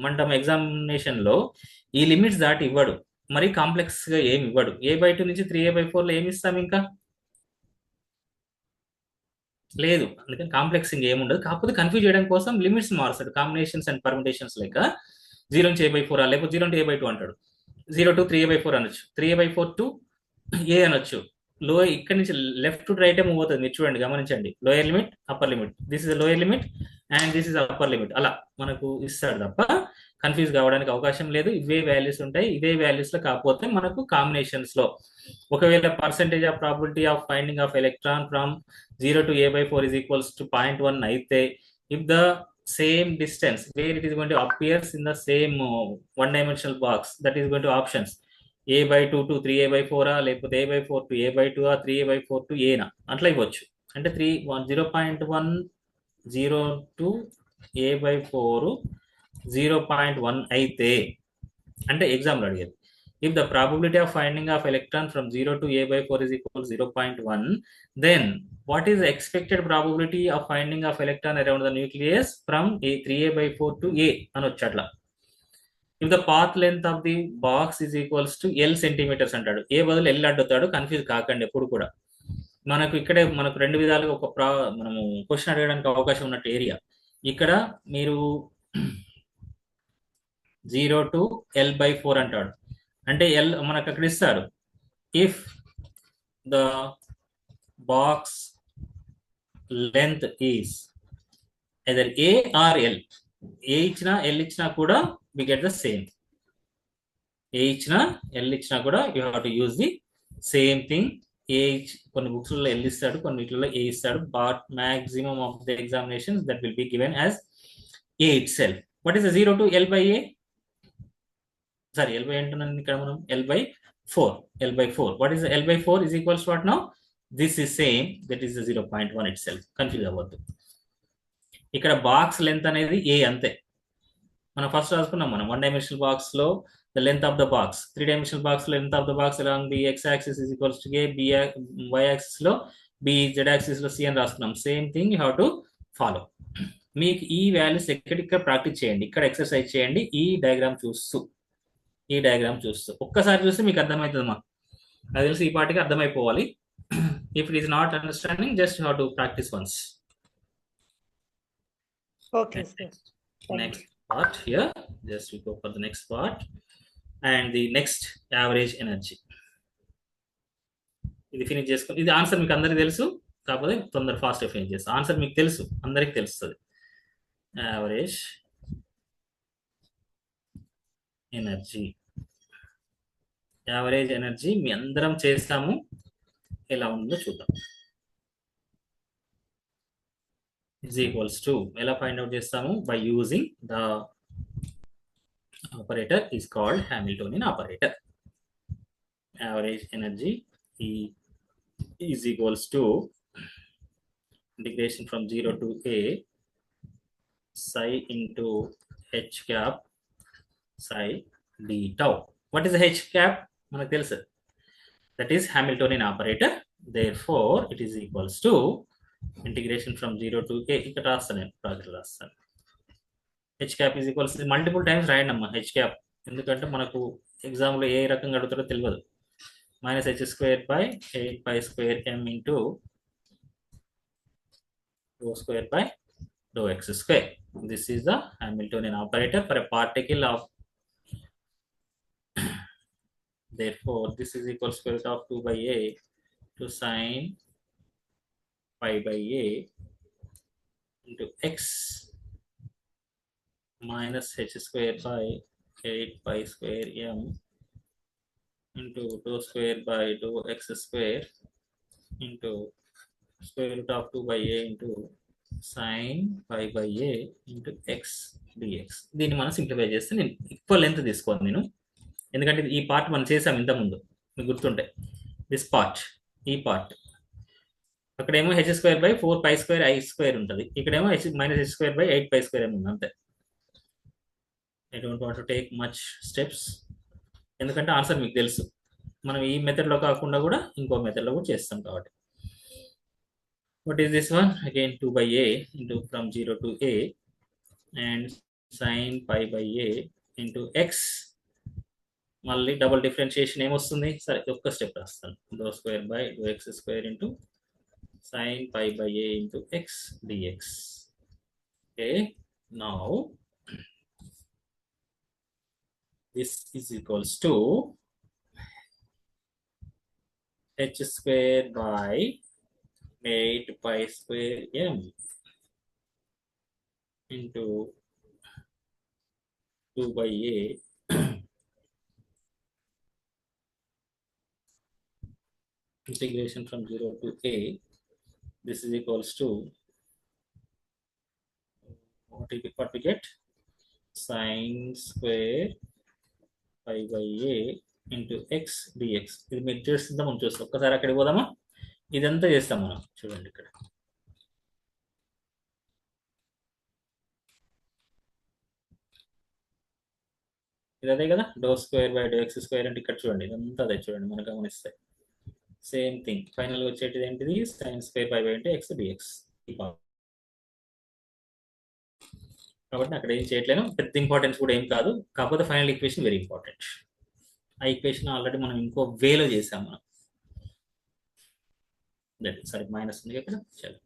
మంటాం ఎగ్జామినేషన్ లో ఈ లిమిట్స్ దాటి ఇవ్వడు, మరి కాంప్లెక్స్ గా ఏమి ఇవ్వడు. A/2 నుంచి 3A/4 లో ఏమి ఇస్తాం? ఇంకా లేదు. అందుకని కాంప్లెక్సింగ్ ఏముండదు. కాకపోతే కన్ఫ్యూజ్ చేయడం కోసం లిమిట్స్ మారుస్తాడు. కాంబినేషన్స్ అండ్ పర్మిటేషన్స్ లెక్క 0 నుంచి A/4 లేకపోతే 0 నుంచి A/2 అంటాడు. 0 to 3A/4 అనొచ్చు, 3A/4 to A అనొచ్చు. ఇక్కడ నుంచి లెఫ్ట్ టు రైట్ మూవ్ అవుతుంది. మీరు చూడండి, గమనించండి. Lower limit, upper limit, this is lower limit and this is upper limit, అలా మనకు ఇస్తాడు తప్ప కన్ఫ్యూజ్ కావడానికి అవకాశం లేదు. ఇవే వాల్యూస్ ఉంటాయి. ఇదే వాల్యూస్ లో కాకపోతే మనకు కాంబినేషన్స్ లో ఒకవేళ percentage of probability of finding of electron from 0 to A/4 is equals to 0.1 అయితే, if the same distance where it is going to appears in the same one dimensional box, that is going to options A/2 to 3A/4 లేకపోతే A/4 to A/2 3A/4 to A నా అట్లా ఇవ్వచ్చు. అంటే 0.1 0 to A/4 0.1 అయితే, అంటే example అడిగేది, if the probability of finding of electron from 0 to A/4 is equal to 0.1, then what is the expected probability of finding of electron around the nucleus from 3A/4 to A అనొచ్చు అట్లా. if the path length of the box is equals to L centimeters అంటాడు, ఏ బదులు L అడ్డుతాడు. Confuse కాకండి ఎప్పుడు కూడా. మనకు ఇక్కడే మనకు రెండు విధాలుగా మనము క్వశ్చన్ అడగడానికి అవకాశం ఉన్నట్టు ఏరియా. ఇక్కడ మీరు 0 to L/4 అంటాడు. అంటే ఎల్ మనకు అక్కడ ఇస్తాడు. If the box length is either A or L. ఏ ఇచ్చినా L ఇచ్చినా కూడా we get the same. ఏ ఇచ్చినా L ఇచ్చినా కూడా you have to use the same thing. కొన్ని బుక్స్లలో L ఇస్తాడు, కొన్ని వీటిలో A ఇస్తాడు. But maximum of the examinations that will be given as A itself. What is the 0 to L/A? Sorry, L by అంటున్నాను ఇక్కడ మనం L/4. L/4. What is the L/4 is equals to what now? This is same. That is the 0.1 itself. Confuse అవ్వద్దు. ఇక్కడ box length అనేది ఏ అంతే. మనం first రాసుకున్నాం మనం 1 dimensional బాక్స్ లో the length of the box, 3 dimensional box length of the box along the x axis is equals to a, y axis లో b, z axis లో c అని రాసుకున్నాం. Same thing you have to follow. మీకు ఈ values ఎక్కడిక్కడ practice చేయండి, ఇక్కడ exercise చేయండి. ఈ డయాగ్రామ్ చూస్తూ ఒక్కసారి చూస్తే మీకు అర్థమవుతుందమ్మా. అది తెలిసి ఈ పాటికి అర్థమైపోవాలి. If it is not understanding just you have to practice once. Okay, sir. Next part here, just we go for the next part, and the next average energy. ఇది ఫినిష్ చేసుకో. ఇది ఆన్సర్ మీకు అందరికి తెలుసు, కాకపోతే తొందర ఫాస్ట్ ఫినిష్ చేస్తాం. Answer మీకు తెలుసు, అందరికి తెలుస్తుంది. యావరేజ్ ఎనర్జీ మీ అందరం చేస్తాము. ఎలా ఉందో చూద్దాం. is equals to ఎలా ఫైండ్ అవుట్ చేస్తాము? by using the operator is called Hamiltonian operator. Average energy is equals to integration from 0 to a psi into h cap psi d tau. What is the h cap? మనకు తెలుసు, that is Hamiltonian operator. Therefore it is equals to integration from 0 to a. ఇక్కడ రాస్తాను, project రాస్తాను. h cap is equals to multiple times రాయండి అమ్మా h cap, ఎందుకంటే మనకు ఎగ్జామ్లో ఏ రకంగా అడుగుతారో తెలియదు. -h² / 8π² m into ρ² / ρx². This is the Hamiltonian operator for a particle of. Therefore this is equals to √ of 2/a to sin π/a into x minus h² / 8π² m into ρ² / ρx² into √ of 2/a into sin π/a into x dx. దీన్ని మనం simplify చేస్తే నేను equal length తీసుకోను నేను, ఎందుకంటే ఈ part మనం చేసాం ఇంతకుముందు, మీకు గుర్తుంటే దిస్ పార్ట్, ఈ పార్ట్. అక్కడేమో h² / 4π² i² ఉంటుంది, ఇక్కడేమో -h² / 8π² m ఉంది అంతే. I don't want to take much steps, ఎందుకంటే ఆన్సర్ మీకు తెలుసు. మనం ఈ మెథడ్లో కాకుండా కూడా ఇంకో మెథడ్లో కూడా చేస్తాం కాబట్టి. What is this one? Again 2/a into from 0 to a and sin π/a into x. మళ్ళీ డబుల్ డిఫరెన్షియేషన్ ఏమొస్తుంది? సరే ఒక్క స్టెప్ రాస్తాను. ρ² / ρx² into sin π/a into x dx. Okay, now this is equals to h² / 8π² m into 2/a integration from 0 to a. This is equals to what we get? Sin square π/a into x dx. ఇది మీరు చేస్తుందా మనం చూస్తాం. ఒక్కసారి అక్కడికి పోదామా? ఇదంతా చేస్తాం మనం. చూడండి ఇక్కడ ఇది అదే కదా, ρ² / ρx² అంటే ఇక్కడ చూడండి, ఇదంతా అదే చూడండి, మనం గమనిస్తాయి సేమ్ థింగ్. ఫైనల్గా వచ్చేటిది ఏంటిది? sin² π/a into x dx. కాబట్టి అక్కడ ఏం చేయట్లేను, పెద్ద ఇంపార్టెన్స్ కూడా ఏం కాదు. కాకపోతే ఫైనల్ ఈక్వేషన్ వెరీ ఇంపార్టెంట్. ఆ ఈక్వేషన్ ఆల్రెడీ మనం ఇంకో వేలో చేసాం మనం. సారీ మైనస్ ఉంది ఇక్కడ. చలో,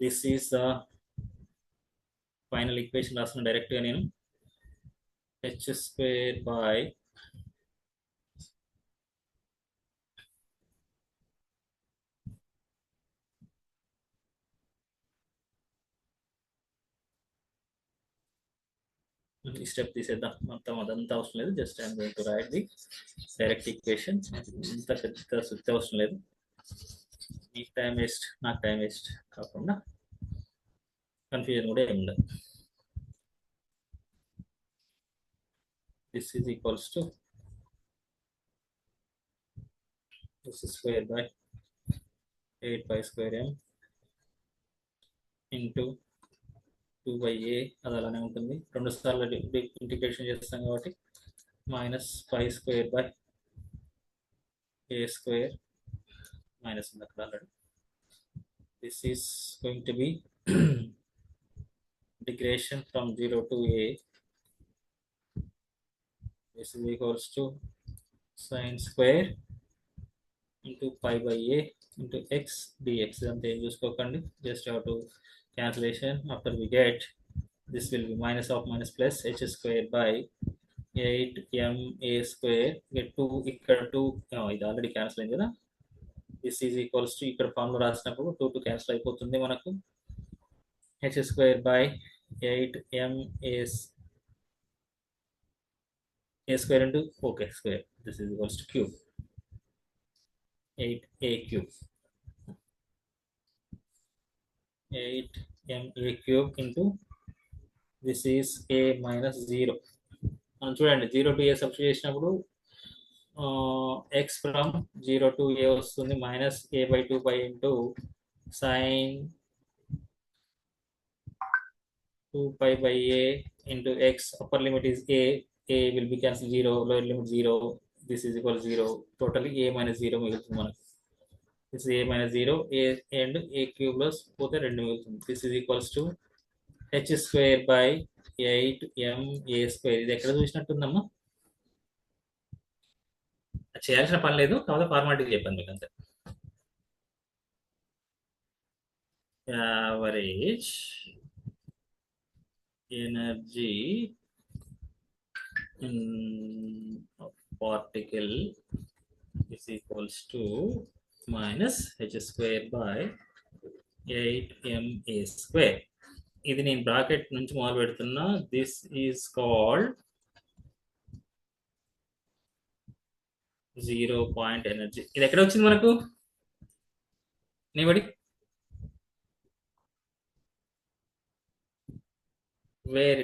this is the final equation రాసిన డైరెక్ట్ గా నేను. h square by ఈ స్టెప్ తీసేద్దాం, మొత్తం అదంతా అవసరం లేదు. Just I'm going to right the direct equation. ఇంత పెద్ద సుత్తి అవసరం లేదు. మీకు టైం వేస్ట్, నాకు టైం వేస్ట్ కాకుండా కన్ఫ్యూజన్ కూడా ఏమి ఉండదు. This is equals to h square by 8 pi square m into 2 by a, అది అలానే ఉంటుంది. 2 సార్లు ఇంటిగ్రేషన్ చేస్తాం కాబట్టి minus pi square by a square minus ఉంది అక్కడ already. This is going to B integration from 0 to a. This is equals to sin square into pi by a into x dx. అంతే ఏం చూసుకోకండి, just have to cancellation. After we get this will be minus of minus plus h square by 8ma square. get 2 ఇక్కడ 2 ఇది already cancel అయింది కదా. this is equals to ఇక్కడ formula రాసినప్పుడు 2 to cancel అయిపోతుంది మనకు. h square by 8ma square into 4k square. This is equals to cube 8a cube. 8ma cube into this is a minus 0. మనం చూడండి 0 to a substitute చేసినప్పుడు x from 0 to a వస్తుంది minus a by 2 pi into sin 2 pi by a into x. upper limit is a will be cancelled 0, lower limit 0. this is equal to 0. totally a minus 0 మిగులుతుంది మనకు. this is a minus 0, a and a cube లో పోతే 2 మిగులుతుంది. this is equals to h square by 8ma square. ఇది ఎక్కడ చూసినట్టుందమ్మా, చేయాల్సిన పని లేదు, కాకపోతే ఫార్మాలిటీ చెప్పాను మీకు అంతే. Average energy in particle is equals to minus h square by 8ma square. ఇది నేను బ్రాకెట్ నుంచి మొదలు పెడుతున్నా. This is called 0 point energy. ఇది ఎక్కడ వచ్చింది మనకు నీబడి? where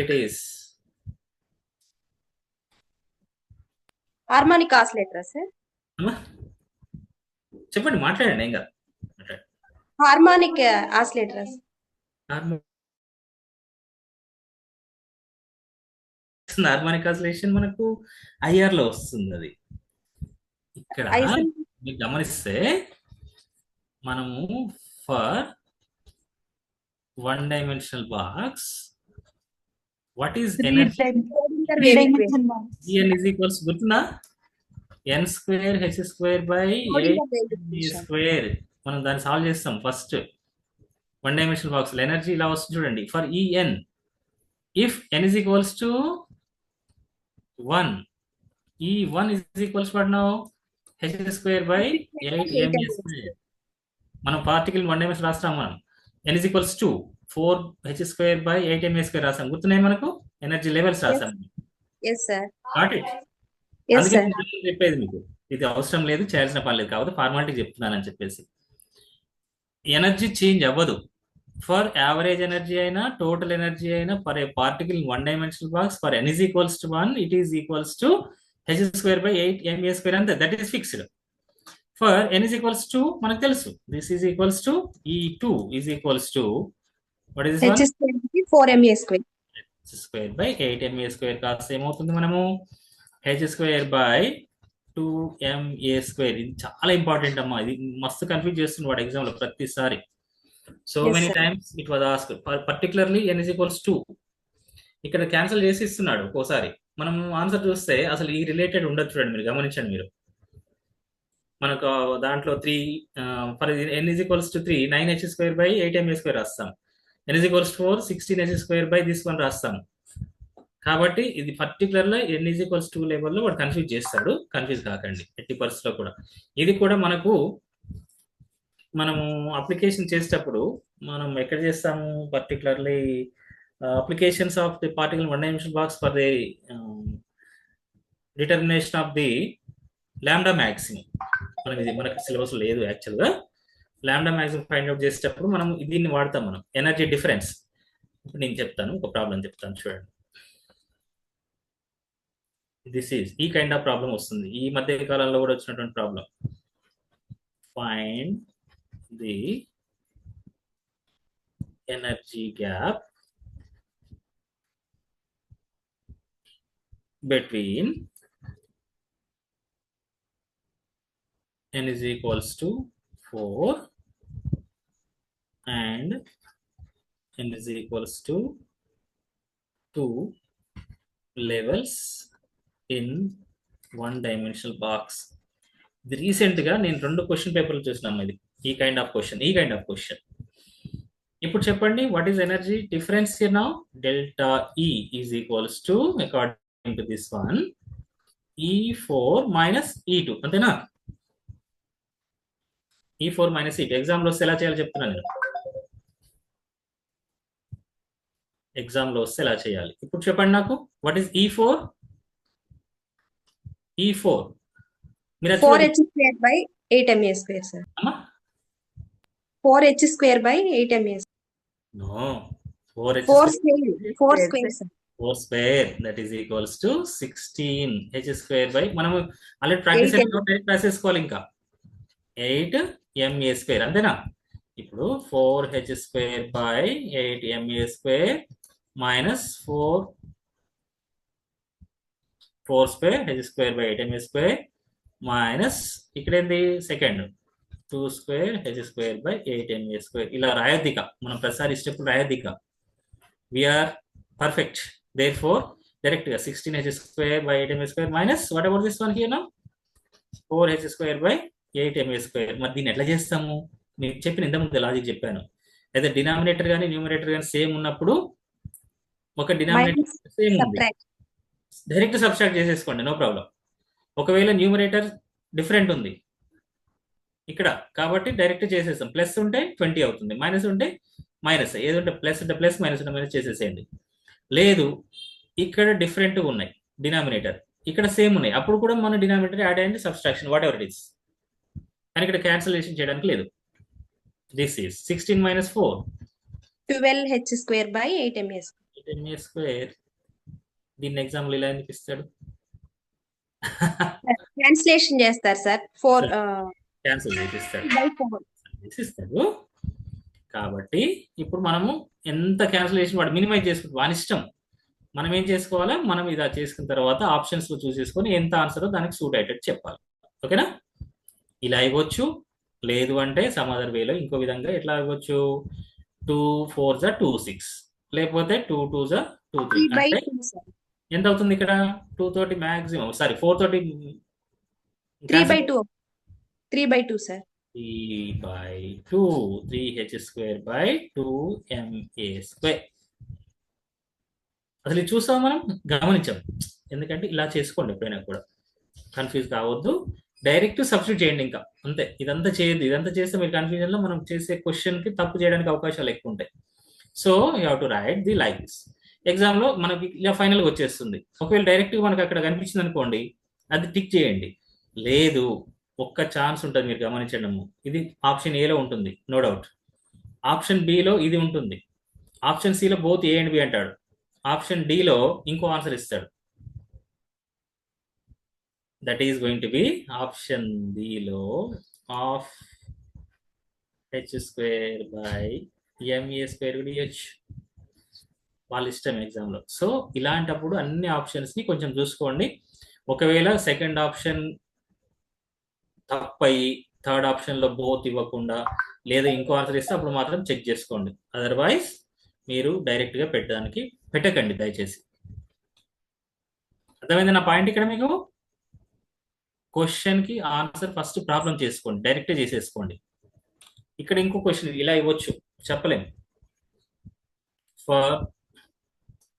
it is harmonic oscillator sir. అమ్మా చెప్పండి, మాట్లాడండి, ఏం కాదు, మాట్లాడండి. Harmonic oscillator. హార్మోనిక్ ఆసిలేషన్ మనకు ఐఆర్ లో వస్తుంది. అది ఇక్కడ మీరు గమనిస్తే మనము for one dimensional box what is energy? n is equals గుర్తుందా, n square h square by 8 square. మనం దాన్ని సాల్వ్ చేస్తాం ఫస్ట్. వన్ డైమెన్షనల్ బాక్స్ లో ఎనర్జీ ఇలా వస్తుంది చూడండి. For en, if n is equals to 1, E1 is equals what now? h square by 8ma square. మనం particle one dimension రాస్తాం. మనం n is equals to 4h square by 8ma square రాసాం. గుర్తున్నాయి మనకు, ఎనర్జీ లెవెల్స్ రాసాం. చెప్పేది మీకు ఇది అవసరం లేదు, చేయాల్సిన పని లేదు, కాబట్టి ఫార్మాలిటీ చెప్తున్నానని చెప్పేసి. ఎనర్జీ చేంజ్ అవ్వదు. ఫర్ యావరేజ్ ఎనర్జీ అయినా టోటల్ ఎనర్జీ అయినా for a particle one dimensional box for n is equals to 1 it is equals to h square by 8ma square అంతే. That is fixed. For n is equals to మనకు తెలుసు, this is equals to E2 is equals to what is this h square by 4ma square. h square by 8ma square కాస్త ఏమవుతుంది మనము h square by 2ma square. ఇది చాలా important అమ్మా, ఇది మస్తు కన్ఫ్యూజ్ చేస్తుంది వాడు ఎగ్జామ్ లో ప్రతిసారి. So many times it was asked. Particularly n is equals 2 ఇక్కడ క్యాన్సిల్ చేసి ఇస్తున్నాడు ఒక్కోసారి. మనం ఆన్సర్ చూస్తే అసలు ఈ రిలేటెడ్ ఉండదు. చూడండి, మీరు గమనించండి. మీరు మనకు దాంట్లో 3 for n is equals to 3 9h² by 8ma² రాస్తాం. n is equals to 4 16h² by this one రాస్తాం. కాబట్టి ఇది పర్టికులర్ గా n is equals to లెవెల్లో వాడు కన్ఫ్యూజ్ చేస్తాడు. కన్ఫ్యూజ్ కాకండి ఎట్టి పరిస్థితుల్లో కూడా. ఇది కూడా మనము అప్లికేషన్ చేసేటప్పుడు మనం ఎక్కడ చేస్తాము, particularly applications of the particle one dimensional box for the determination of the lambda maximum. మనకి సిలబస్ లేదు యాక్చువల్గా. లాంబ్డా మ్యాక్సిమం ఫైండ్ అవుట్ చేసేటప్పుడు మనం దీన్ని వాడతాం. మనం ఎనర్జీ డిఫరెన్స్. ఇప్పుడు నేను చెప్తాను, ఒక ప్రాబ్లం చెప్తాను చూడండి. దిస్ ఈజ్ ఈ కైండ్ ఆఫ్ ప్రాబ్లం వస్తుంది. ఈ మధ్య కాలంలో కూడా వచ్చినటువంటి problem. Find the energy gap between n is equals to 4 and n is equals to 2 levels in one dimensional box. ఇది రీసెంట్ గా నేను 2 క్వశ్చన్ పేపర్లు చూసినాము. ఇది ఈ కైండ్ ఆఫ్ క్వశ్చన్. ఇప్పుడు చెప్పండి, what is energy difference here now? Delta E is equals to, according to this one, E4 minus E2. అంతేనా? E4 minus E2 ఎగ్జామ్ లో వస్తే ఎలా చేయాలో చెప్తున్నాను నేను. ఎగ్జామ్ లో వస్తే ఎలా చేయాలి ఇప్పుడు చెప్పండి నాకు. What is E4? E4 మీరు 4h² by 8ma², sir. అమ్మా 4h² by 8ma². No 4h 4 square, sir. 4 square, that is equals to 16h² by మనము ఆల్రెడీ ప్రాక్టీస్ రాసేసుకోవాలి. ఇంకా 8ma², అంతేనా? ఇప్పుడు 4h² by 8ma² minus 4 square h² by 8ma² minus ఇక్కడ ఏంది second 2 square h² by 8ma². ఇలా రాయొద్దిక, మనం ప్రతిసారి స్టెప్ రాయొద్దిక. We are perfect. Therefore direct గా 16h² by 8ma² minus what about this one here now 4h² by 8ma². మరి దీన్ని ఎట్లా చేస్తాము? నేను చెప్పిన ఇంతకుముందు లాజిక్ చెప్పాను. అయితే డినామినేటర్ కానీ న్యూమరేటర్ కానీ సేమ్ ఉన్నప్పుడు ఒక డినామినేటర్ సేమ్ ఉంది, డైరెక్ట్ సబ్స్ట్రాక్ట్ చేసేసుకోండి, నో ప్రాబ్లం. ఒకవేళ న్యూమరేటర్ డిఫరెంట్ ఉంది ఇక్కడ కాబట్టి డైరెక్ట్ చేసేస్తాం. ప్లస్ ఉంటే 20 అవుతుంది, మైనస్ ఉంటే మైనస్, ఏదంటే ప్లస్ ఉంటే ప్లస్, మైనస్ ఉంటే మైనస్ చేసేసేయండి. లేదు ఇక్కడ డిఫరెంట్గా ఉన్నాయి డినామినేటర్, ఇక్కడ సేమ్ ఉన్నాయి, అప్పుడు కూడా మన డినామినేటర్ యాడ్ అయ్యింది subtraction what ever it is. కానీ ఇక్కడ క్యాన్సిలేషన్ చేయడానికి లేదు. This is 16 minus 4 12h² by 8ma². 8ma². దీన్ని ఎగ్జాంపుల్ ఇలా ఎందుకు ఇస్తాడు? ట్రాన్స్లేషన్ చేస్తారు సార్. 4 cancel చేసిస్తాడు, by 4. ఇస్తాడు. కాబట్టి ఇప్పుడు మనము ఎంత క్యాన్సిలేషన్ వాడు మినిమైజ్ చేసుకుంటాం, వాని ఇష్టం. మనం ఏం చేసుకోవాలా, మనం ఇలా చేసుకున్న తర్వాత ఆప్షన్స్ లో చూసేసుకొని ఎంత ఆన్సర్ దానికి సూట్ అయ్యేటట్టు చెప్పాలి. ఓకేనా? ఇలా ఇవ్వచ్చు, లేదు అంటే సమ్ అదర్ వేలో ఇంకో విధంగా ఎట్లా ఇవ్వచ్చు, 2 4s are 2 6, లేకపోతే 2 2s are 2 3. 3 by అంటే 2, sir. ఎంత అవుతుంది ఇక్కడ? 2 తోటి మాక్సిమం, సారీ 4 తోటి 3 by 2. 3 by 2, sir. 3 by 2 3h² by 2ma². అసలు ఇది చూస్తాం, మనం గమనించాం. ఎందుకంటే ఇలా చేసుకోండి, ఎప్పుడైనా కూడా కన్ఫ్యూజ్ కావద్దు, డైరెక్ట్ సబ్స్టిట్యూట్ చేయండి. ఇంకా అంతే, ఇదంతా చేయొద్దు. ఇదంతా చేస్తే మీరు కన్ఫ్యూజన్ లో మనం చేసే క్వశ్చన్ కి తప్పు చేయడానికి అవకాశాలు ఎక్కువ ఉంటాయి. So you have to right the like this. Exam లో మనకి ఇలా ఫైనల్ గా వచ్చేస్తుంది. ఒకవేళ డైరెక్ట్ గా మనకు అక్కడ కనిపించింది అనుకోండి, అది టిక్ చేయండి. లేదు, ఒక్క ఛాన్స్ ఉంటుంది, మీరు గమనించడము. ఇది ఆప్షన్ ఏలో ఉంటుంది, నో డౌట్. ఆప్షన్ బిలో ఇది ఉంటుంది, ఆప్షన్ సిలో బోత్ ఏ అండ్ బి అంటాడు, ఆప్షన్ డిలో ఇంకో ఆన్సర్ ఇస్తాడు. That is going to be option బిలో of h² by ma² dh. వాళ్ళ ఇష్టం ఎగ్జామ్ లో. సో ఇలాంటప్పుడు అన్ని ఆప్షన్స్ ని కొంచెం చూసుకోండి. ఒకవేళ సెకండ్ ఆప్షన్ తప్పయి థర్డ్ ఆప్షన్ లో బోత్ ఇవ్వకుండా లేదా ఇంకో ఆన్సర్ ఇస్తే అప్పుడు మాత్రం చెక్ చేసుకోండి. అదర్వైజ్ మీరు డైరెక్ట్ గా పెట్టకండి దయచేసి. అర్థమైంది నా పాయింట్ ఇక్కడ మీకు? క్వశ్చన్ కి ఆన్సర్ ఫస్ట్ ప్రాబ్లం చేసుకోండి, డైరెక్ట్ చేసేసుకోండి. ఇక్కడ ఇంకో క్వశ్చన్ ఇలా ఇవ్వచ్చు, చెప్పలేం. For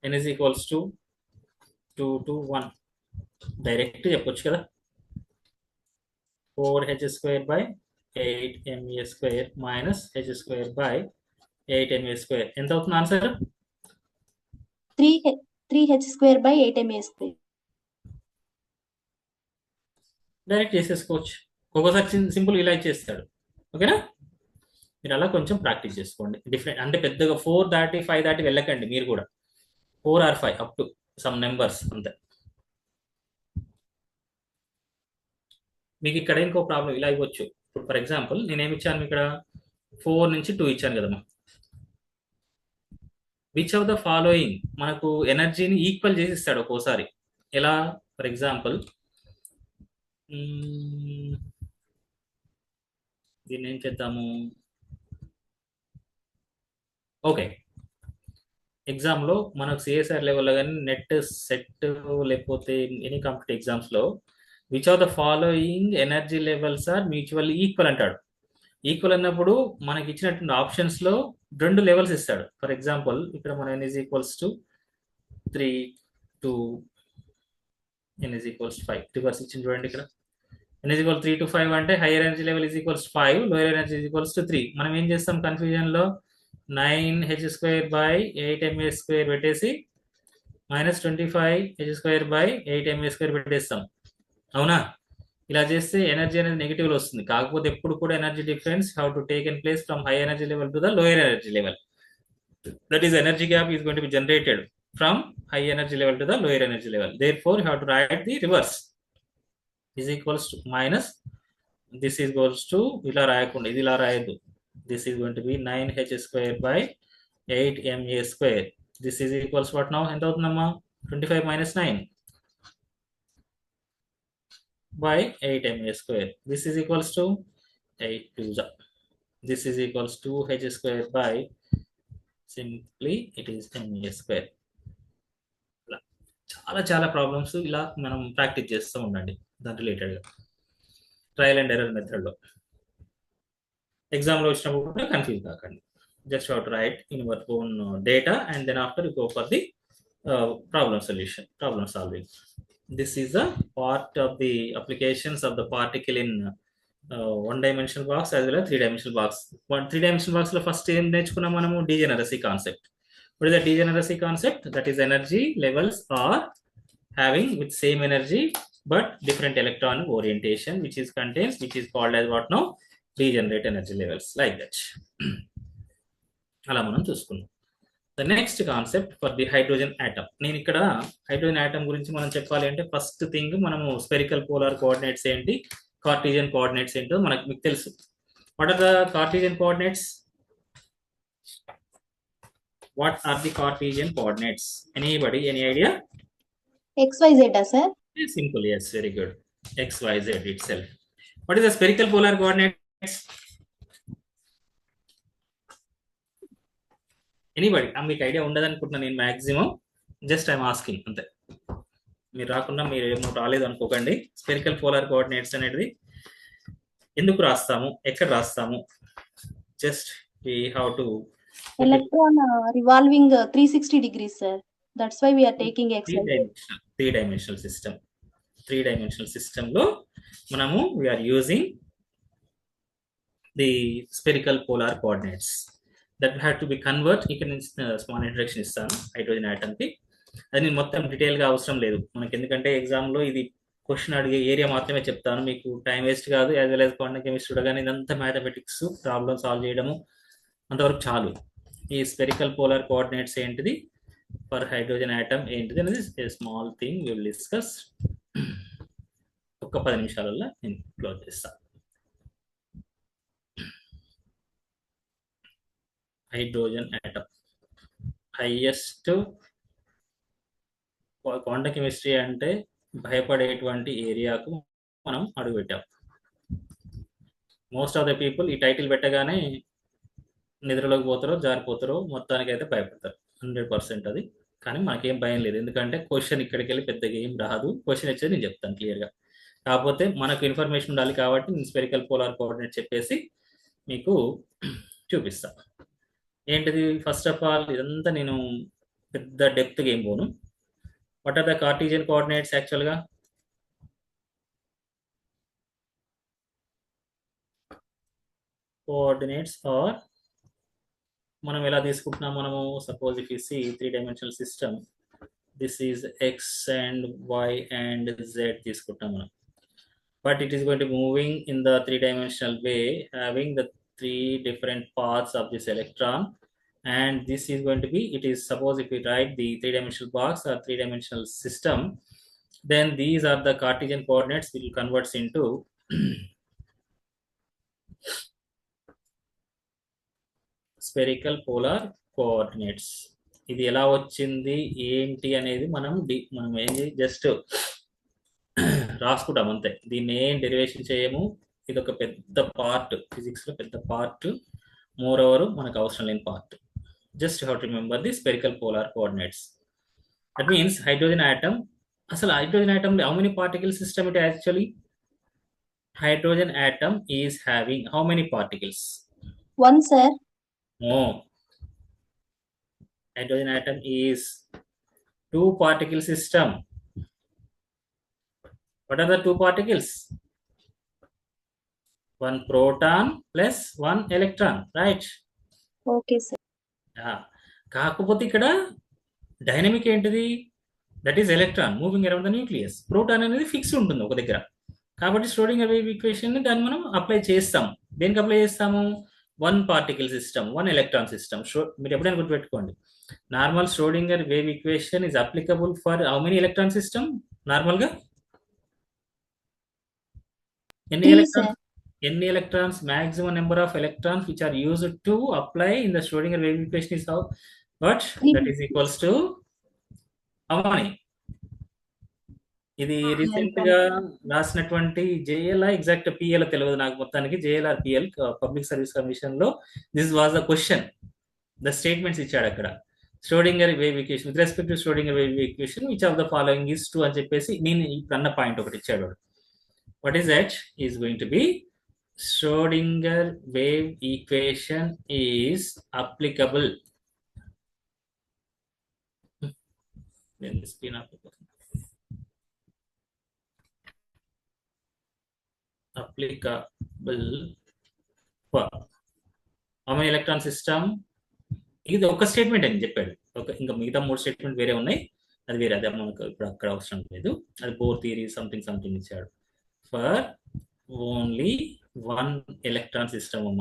n is equals to 2 to 1 direct చెప్పొచ్చు కదా. 4h square by 8ma square minus h square by 8ma square ఎంత అవుతుంది answer? 3h square by 8ma square. Direct చేసేసుకోవచ్చు. ఒక్కోసారి సింపుల్ ఇలా ఇచ్చేస్తాడు. ఓకేనా? మీరు అలా కొంచెం ప్రాక్టీస్ చేసుకోండి. డిఫరెంట్ అంటే పెద్దగా 4 దాటి 5 దాటి వెళ్ళకండి మీరు కూడా. 4 or 5 up to some numbers అంతే. మీకు ఇక్కడ ఇంకో ప్రాబ్లం ఇలా ఇవ్వచ్చు. ఇప్పుడు ఫర్ ఎగ్జాంపుల్ నేనేమి ఇచ్చాను ఇక్కడ, 4 నుంచి 2 ఇచ్చాను కదమ్మా. విచ్ ఆఫ్ ద ఫాలోయింగ్ మనకు ఎనర్జీని ఈక్వల్ చేసి ఇస్తాడు ఒక్కోసారి. ఎలా? ఫర్ ఎగ్జాంపుల్ దీన్ని ఏం చేద్దాము? ఓకే, ఎగ్జామ్లో మనకు సిఎస్ఆర్ లెవెల్లో కానీ నెట్ సెట్ లేకపోతే ఎనీ కాంపిటేటివ్ ఎగ్జామ్స్లో which of the following energy levels are mutual equal అంటాడు. ఈక్వల్ అన్నప్పుడు మనకి ఇచ్చినటువంటి ఆప్షన్స్లో 2 లెవెల్స్ ఇస్తాడు. ఫర్ ఎగ్జాంపుల్ ఇక్కడ మన n is equals to 3 to n is equals to 5 reverse ఇచ్చింది చూడండి. ఇక్కడ n is equal 3 to 5 అంటే hire energy level is equals to 5, lower energy is equals to 3. మనం ఏం చేస్తాం కన్ఫ్యూజన్లో 9h square by 8ma square పెట్టేసి minus 25h square by 8ma square పెట్టేస్తాం. అవునా? ఇలా చేస్తే ఎనర్జీ అనేది నెగిటివ్ వస్తుంది. కాకపోతే ఎప్పుడు కూడా energy difference how to take in place from high energy level to the lower energy level. That is energy gap is going to be generated from high energy level to the lower energy level. Therefore you have to write the reverse is equals to minus this is equals to ఇలా రాయకుండా ఇది ఇలా రాయద్దు. This is going to be 9h square by 8ma square. This is equals what now? ఎంత అవుతుందమ్మా? 25 minus 9 by 8ma square. This is equals to 8 2. This is equals to h square by simply it is ma square. చాలా చాలా problems ఇలా మనం practice చేస్తూ ఉండండి దాని రిలేటెడ్గా ట్రయల్ అండ్ ఎర్రర్ మెథడ్లో. ఎగ్జామ్లో వచ్చినప్పుడు కూడా కన్ఫ్యూజ్ కాకండి. Just how to write in your own data and then after you go for the problem solution, problem solving. This is a part of the applications of the particle in one-dimensional box as well as three-dimensional box. Three-dimensional box lo first em nechukunnam manamu degeneracy concept. What is the degeneracy concept? That is energy levels are having with same energy but different electron orientation which is called as what now? Degenerate energy levels, like that. అలా మనం చూసుకున్నాం. The next concept for the hydrogen atom. నేను ఇక్కడ hydrogen atom గురించి మనం చెప్పాలి అంటే first thing మనము స్పెరికల్ పోలార్ కోఆర్డినేట్స్ ఏంటి, కార్టీజియన్ కోఆర్డినేట్స్ ఏంటో మీకు తెలుసు. What are the Cartesian coordinates? What are the Cartesian coordinates? Anybody? Any idea? XYZ, sir. Simple, yes, very good. XYZ itself. What is the spherical polar coordinates? Anybody? మీకు idea ఉండదు అనుకుంటున్నా నేను maximum. Just I'm asking అంతే. మీరు రాకుండా మీరు ఏమో రాలేదు అనుకోకండి. స్పెరికల్ పోలార్ కోఆర్డినేట్స్ అనేది ఎందుకు రాస్తాము, ఎక్కడ రాస్తాము? Just we have to Electron revolving 360 degrees, sir. That's why we are taking XYZ. Three-dimensional system. Three-dimensional system లో మనము we are using the spherical polar coordinates that have to be convert. ఇక్కడ నుంచి small introduction ఇస్తాను hydrogen atom కి. అది నేను మొత్తం detail గా అవసరం లేదు మనకి, ఎందుకంటే ఎగ్జామ్ లో ఇది క్వశ్చన్ అడిగే ఏరియా మాత్రమే చెప్తాను. మీకు టైం వేస్ట్ కాదు. As well as quantum chemistry కానీ ఇదంతా మ్యాథమెటిక్స్ ప్రాబ్లమ్ సాల్వ్ చేయడము అంతవరకు చాలు. ఈ స్పెరికల్ పోలార్ కోఆర్డినేట్స్ ఏంటిది, ఫర్ హైడ్రోజన్ ఆటమ్ ఏంటిది అనేది small thing we will discuss. ఒక 10 నిమిషాలలో నేను క్లోజ్ చేస్తాను. Hydrogen atom highest quantum chemistry అంటే భయపడేటువంటి ఏరియాకు మనం అడుగుపెట్టాం. మోస్ట్ ఆఫ్ ద పీపుల్ ఈ టైటిల్ పెట్టగానే నిద్రలోకి పోతారో జారిపోతారో మొత్తానికి అయితే భయపడతారు. 100% అది కానీ మనకేం భయం లేదు, ఎందుకంటే క్వశ్చన్ ఇక్కడికి వెళ్ళి పెద్దగా ఏం రాదు. క్వశ్చన్ వచ్చేది నేను చెప్తాను క్లియర్గా. కాకపోతే మనకు ఇన్ఫర్మేషన్ ఉండాలి కాబట్టి నేను స్పెరికల్ పోలార్ కోఆర్డినేట్ చెప్పేసి మీకు చూపిస్తా. ఏంటిది, ఫస్ట్ ఆఫ్ ఆల్ ఇదంతా నేను పెద్ద డెప్త్గా ఏం పోను. What are the Cartesian coordinates యాక్చువల్గా? కోఆర్డినేట్స్ ఆర్ మనం ఎలా తీసుకుంటున్నాం, మనము suppose if you see 3-dimensional system, this is X and Y and Z తీసుకుంటాం మనం. But it is going to be moving in the 3-dimensional way, having the 3 different paths of this electron, and this is going to be, it is, suppose if we write the 3-dimensional box or 3-dimensional system, then these are the Cartesian coordinates will converts into spherical polar coordinates. ఇది ఎలా వచ్చింది ఏంటి అనేది మనం ఏంటి just రాసుకుంటాం అంతే, దీన్ని ఏం డెరివేషన్ చేయము. ఇది ఒక పెద్ద పార్ట్, ఫిజిక్స్ లో పెద్ద పార్ట్, మోర్ ఓవర్ మనకు అవసరం లేని part. Just how to remember the spherical polar coordinates. That means hydrogen atom, అసలు hydrogen atom how many particle system it actually? Hydrogen atom is having how many particles? 1, sir. No. Hydrogen atom is 2-particle system. What are the 2 particles? 1 proton plus 1 electron, right? Okay, sir. కాకపోతే ఇక్కడ dynamic ఏంటిది? That is electron moving around the nucleus. Proton అనేది fix ఉంటుంది ఒక దగ్గర. కాబట్టి Schrodinger wave equation ని దాన్ని మనం అప్లై చేస్తాం. దేనికి అప్లై చేస్తాము? 1 particle system, 1 electron system. మీరు ఎప్పుడైనా గుర్తుపెట్టుకోండి, normal Schrodinger wave equation is applicable for how many electron system? Normal గా ఎన్ని electrons? maximum number of electrons which are used to apply in the Schrodinger wave equation is how? But that is equals to how many? ఇది recent గా రాసినటువంటి JLR, exact PL తెలియదు నాకు, మొత్తానికి JLR PL public service commission లో this was the question. The statements ఇచ్చాడు అక్కడ, Schrodinger wave equation with respect to Schrodinger wave equation which of the following is true అని చెప్పేసి నేను ఇప్పుడు అన్న పాయింట్ ఒకటి ఇచ్చాడు. What is that? Is going to be Schrodinger wave equation is applicable. Then the screen applicable for how many electron system? ఇది ఒక statement అని చెప్పాడు. ఇంకా మిగతా 3 స్టేట్మెంట్ వేరే ఉన్నాయి, అది వేరే, అదే మనకు ఇప్పుడు అక్కడ అవసరం లేదు. అది బోర్ థియరీ సంథింగ్ ఇచ్చాడు. ఫర్ ఓన్లీ 1 ఎలక్ట్రాన్ సిస్టమ్ అమ్మ.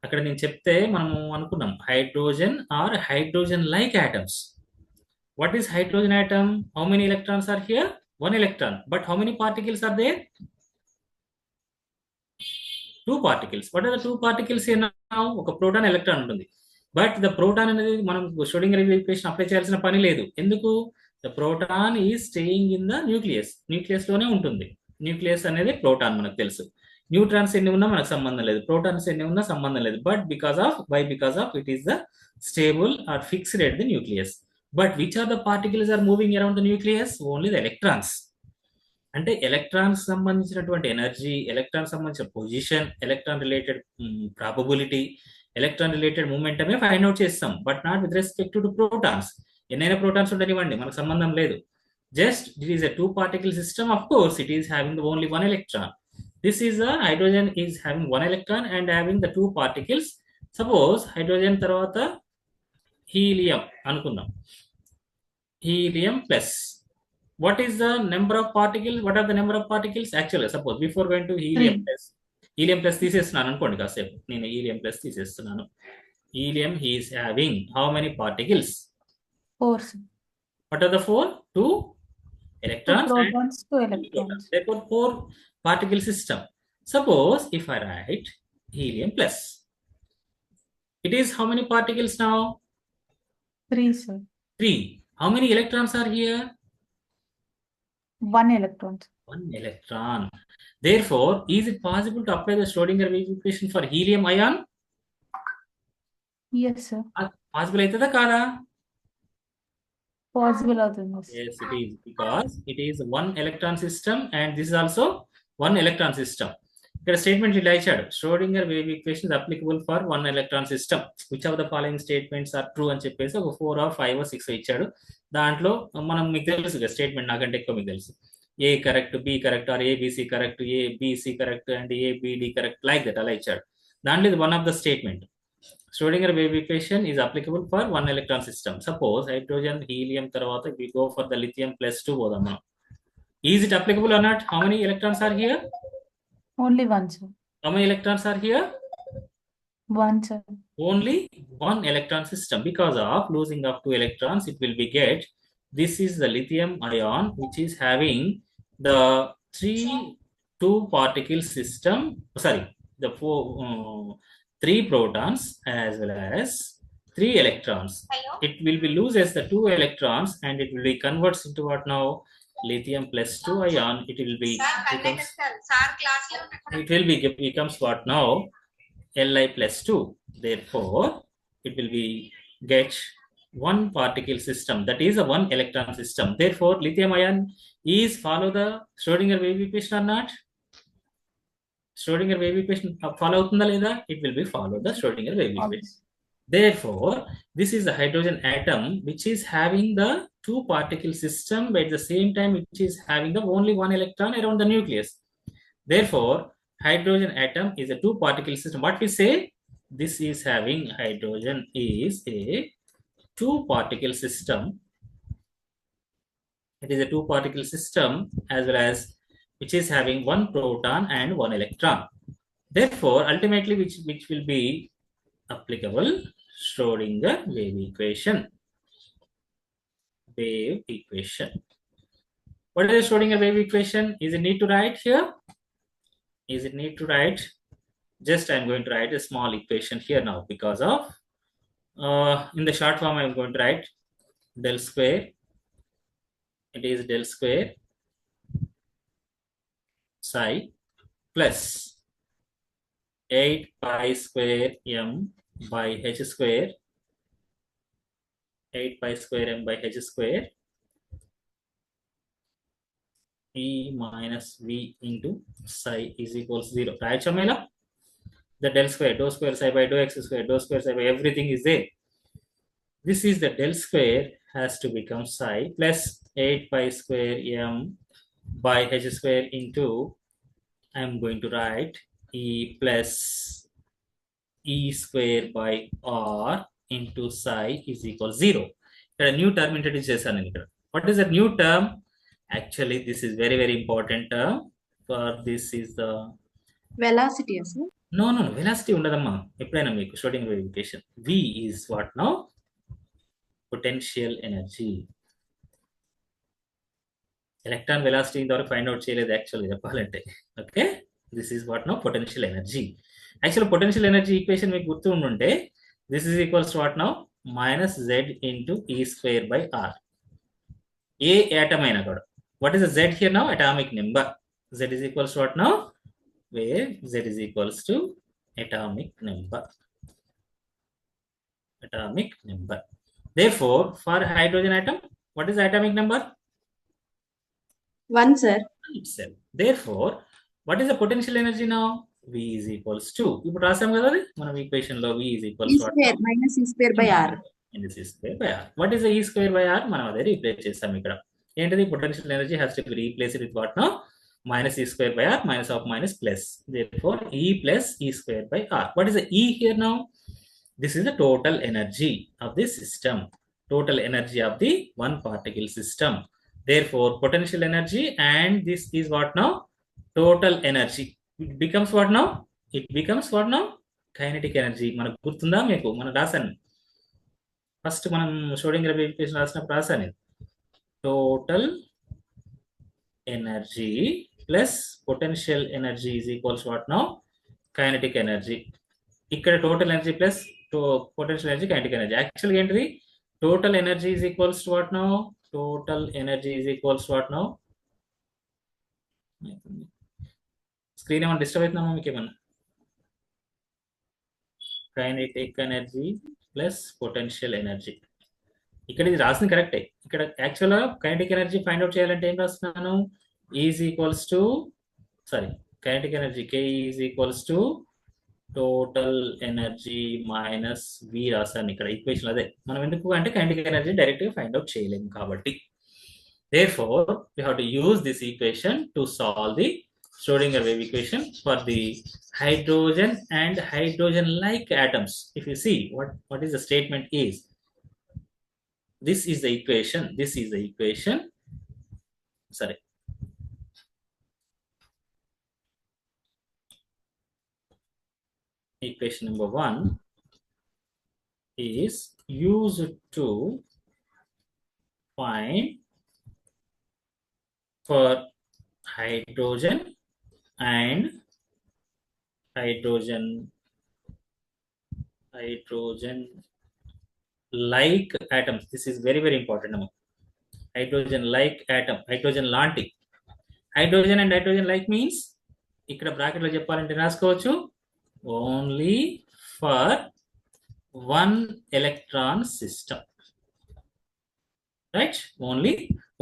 అక్కడ నేను చెప్తే మనము అనుకున్నాం hydrogen or hydrogen like atoms. What is hydrogen atom? How many electrons are here? 1 electron. But how many particles are there? 2 particles. వాట్ ఆర్ ద 2 particles here now? ఒక ప్రోటాన్ ఎలక్ట్రాన్ ఉంటుంది. బట్ ద ప్రోటాన్ అనేది మనం Schrodinger wave equation apply చేయాల్సిన పని లేదు. ఎందుకు? The proton is staying in the nucleus. Nucleus లోనే ఉంటుంది. న్యూక్లియస్ అనేది ప్రోటాన్ మనకు తెలుసు. న్యూట్రాన్స్ ఎన్ని ఉన్నా మనకు సంబంధం లేదు, ప్రోటాన్స్ ఎన్ని ఉన్నా సంబంధం లేదు. But because of it is the stable or fixed at the nucleus. But which are the particles are moving around the nucleus? Only the electrons. అంటే ఎలక్ట్రాన్స్ సంబంధించినటువంటి ఎనర్జీ, ఎలక్ట్రాన్ సంబంధించిన position, electron related probability, electron related మూమెంటమే find out చేస్తాం. But not with respect to protons. ఎన్నైనా protons ఉండనివ్వండి, మనకు సంబంధం లేదు. Just it is a 2-particle system. Of course, it is having only 1 electron. This is a hydrogen is having 1 electron and having the 2 particles. Suppose hydrogen tarvata helium anukunnam. Helium plus. What is the number of particles? What are the number of particles? Actually, suppose before going to helium plus తీసేస్తున్నాను అనుకోండి కాసేపు, నేను helium plus తీసేస్తున్నాను. Helium he is having how many particles? 4. What are the 4? 2 electrons, 2 protons, 2 electrons. Therefore 4 particle system. Suppose if I write helium plus, it is how many particles now? 3, sir. 3. How many electrons are here? 1 electron. 1 electron. Therefore, is it possible to apply the Schrodinger wave equation for helium ion? Yes, sir. Possible aitada kada? Possible అవుతుంది sir. Yes, it is, because it is one electron system and this is also one electron system. ఇక్కడ statement ఇలా ఇచ్చాడు, Schrodinger wave equation is applicable for one electron system, which of the following statements are true అని చెప్పేసి ఒక 4 or 5 or 6 ఇచ్చాడు. దాంట్లో మనం మీకు తెలుసు కదా స్టేట్మెంట్, నాకంటే ఎక్కువ మీకు తెలుసు. A correct, B correct, or ABC correct, ABC correct and ABD correct, like that అలా ఇచ్చాడు. దాంట్లో ఇది one of the statement. Schrodinger wave equation is applicable for one electron system. Suppose hydrogen, helium తర్వాత we go for the lithium plus 2 పోదాం మనం. Is it applicable or not? How many electrons are here? Only one sir. How many electrons are here? One sir. Only one electron system. Because of losing of 2 electrons, it will be get. This is the lithium ion which is having the 2 particle system. Sorry, the 3 protons as well as 3 electrons. It will be loses the 2 electrons and it will be converts into what now? Lithium plus 2 ion. It will be becomes what now? Li plus 2. Therefore, it will be get one particle system, that is a one electron system. Therefore, lithium ion is follow the Schrodinger wave equation or not? Schrodinger wave equation follow అవుతుందా లేదా? It will be follow the Schrodinger wave equation. Therefore, this is the hydrogen atom which is having the 2 particle system, but at the same time which is having the only 1 electron around the nucleus. Therefore, hydrogen atom is a 2 particle system. What we say? This is having hydrogen is a 2 particle system. It is a 2 particle system as well as which is having 1 proton and 1 electron. Therefore, ultimately, which will be applicable? Schrodinger wave equation. Wave equation. What is the Schrodinger wave equation? Is it need to write here? Is it need to write? Just I am going to write a small equation here now because of in the short form I am going to write del square. It is del square psi plus 8 pi square m by h square, 8 pi square m by h square, e minus v into psi is equals 0. Right, Shamila? The del square, dou square psi by dou x square, dou square psi by everything is there. This is the del square has to become psi plus 8 pi square m by h square into, I am going to write e plus e square by r into psi is equal 0. A new term introduce chesanu ikkada. What is a new term? Actually, this is very, very important term. For this is the velocity, sir. No, velocity ఉండదమ్మా ఎప్పుడైనా మీకు Schrodinger wave equation. V is what now? Potential energy. Electron velocity ఇంతవరకు find out చేయలేదు actually చెప్పాలంటే. Okay, this is what now potential energy. Actual potential energy equation మీకు గుర్తు ఉండుంటే this is equals to what now minus Z into E square by R. A atom అయినా కూడా what is the Z here now? Atomic number. Z is equals to what now? Where Z is equals to atomic number. Atomic number. Therefore, for hydrogen atom, what is the atomic number? 1, sir. Itself. Therefore, what is the potential energy now? V is equals to. ఇప్పుడు రాసాం కదా అది మనం equation లో V is equals E to square minus E square by R. Minus E square by R. What is the E square by R? మనం అదే replace చేస్తాం ఇక్కడ. ఏంటిది? Potential energy has to be replaced with what now? Minus E square by R, minus of minus plus. Therefore, E plus E square by R. What is the E here now? This is the total energy of the system. Total energy of the one particle system. Therefore, potential energy and this is what now? Total energy. It becomes what now? It becomes what now? Kinetic energy. మనకు గుర్తుందా మీకు? మనం రాసాను first మనం Schrodinger wave equation రాసినప్పుడు రాసాను. Total energy plus potential energy is equals what now? Kinetic energy. ఇక్కడ total energy plus potential energy, kinetic energy. యాక్చువల్గా ఏంటిది? Total energy is equals to what now? Total energy is equals to what now? Screen ఏమైనా disturb అవుతుందా మీకు ఏమన్నా? Kinetic energy plus potential energy ఇక్కడ ఇది రాసింది కరెక్టే. ఇక్కడ యాక్చువల్గా కైనెటిక్ ఎనర్జీ ఫైండ్ అవుట్ చేయాలంటే ఏం రాస్తున్నాను, is equals to kinetic energy K is equals to total energy minus V రాశాను ఇక్కడ ఈక్వేషన్. అదే మనం ఎందుకు అంటే కైనెటిక్ ఎనర్జీ డైరెక్ట్ గా ఫైండ్ అవుట్ చేయలేము కాబట్టి. Therefore, we have to use this equation to solve the Schrodinger wave equation for the hydrogen and hydrogen-like atoms. If you see what is the statement is, this is the equation. This is the equation. Sorry. Equation number 1 is used to find for hydrogen and hydrogen like atoms. This is very very important. Hydrogen like atom, hydrogen లాంటి. Hydrogen and hydrogen like means ఇక్కడ bracket లో చెప్పాలంటే రాసుకోవచ్చు only for 1 electron system, right? Only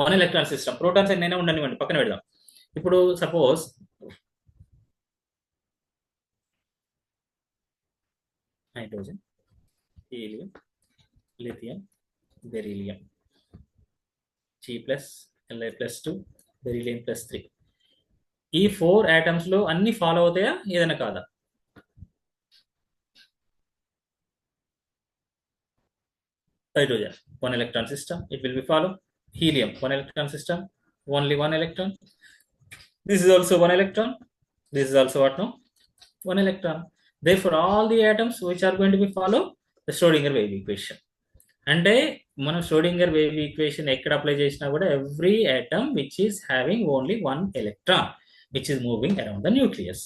1 electron system. Protons ఎన్నైనా ఉండనివ్వండి, పక్కన పెడదాం. ఇప్పుడు suppose hydrogen, helium, lithium, beryllium, G+Li+2, beryllium +3. ఈ 4 ఆటమ్స్ లో అన్ని ఫాలో అవుతాయా, ఏదైనా కాదా? Hydrogen 1 electron system, it will be follow. Helium 1 electron system, only 1 electron. This is also 1 electron. This is also what now? 1 electron. Therefore, all the atoms which are going to be follow the Schrodinger wave equation. అంటే మనం Schrodinger wave equation ఎక్కడ apply చేసినా కూడా every atom which is having only 1 electron which is moving around the nucleus.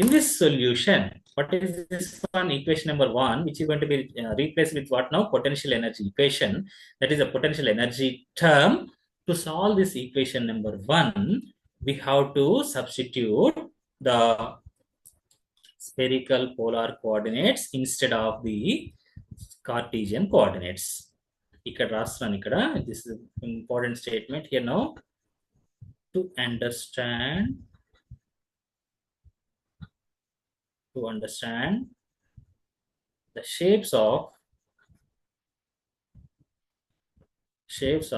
In this solution, what is this one? Equation number 1, which is going to be replaced with what now? Potential energy equation. That is a potential energy term. To solve this equation number 1, we have to substitute the spherical polar coordinates instead of the Cartesian coordinates. This is an important statement here now. To understand the shapes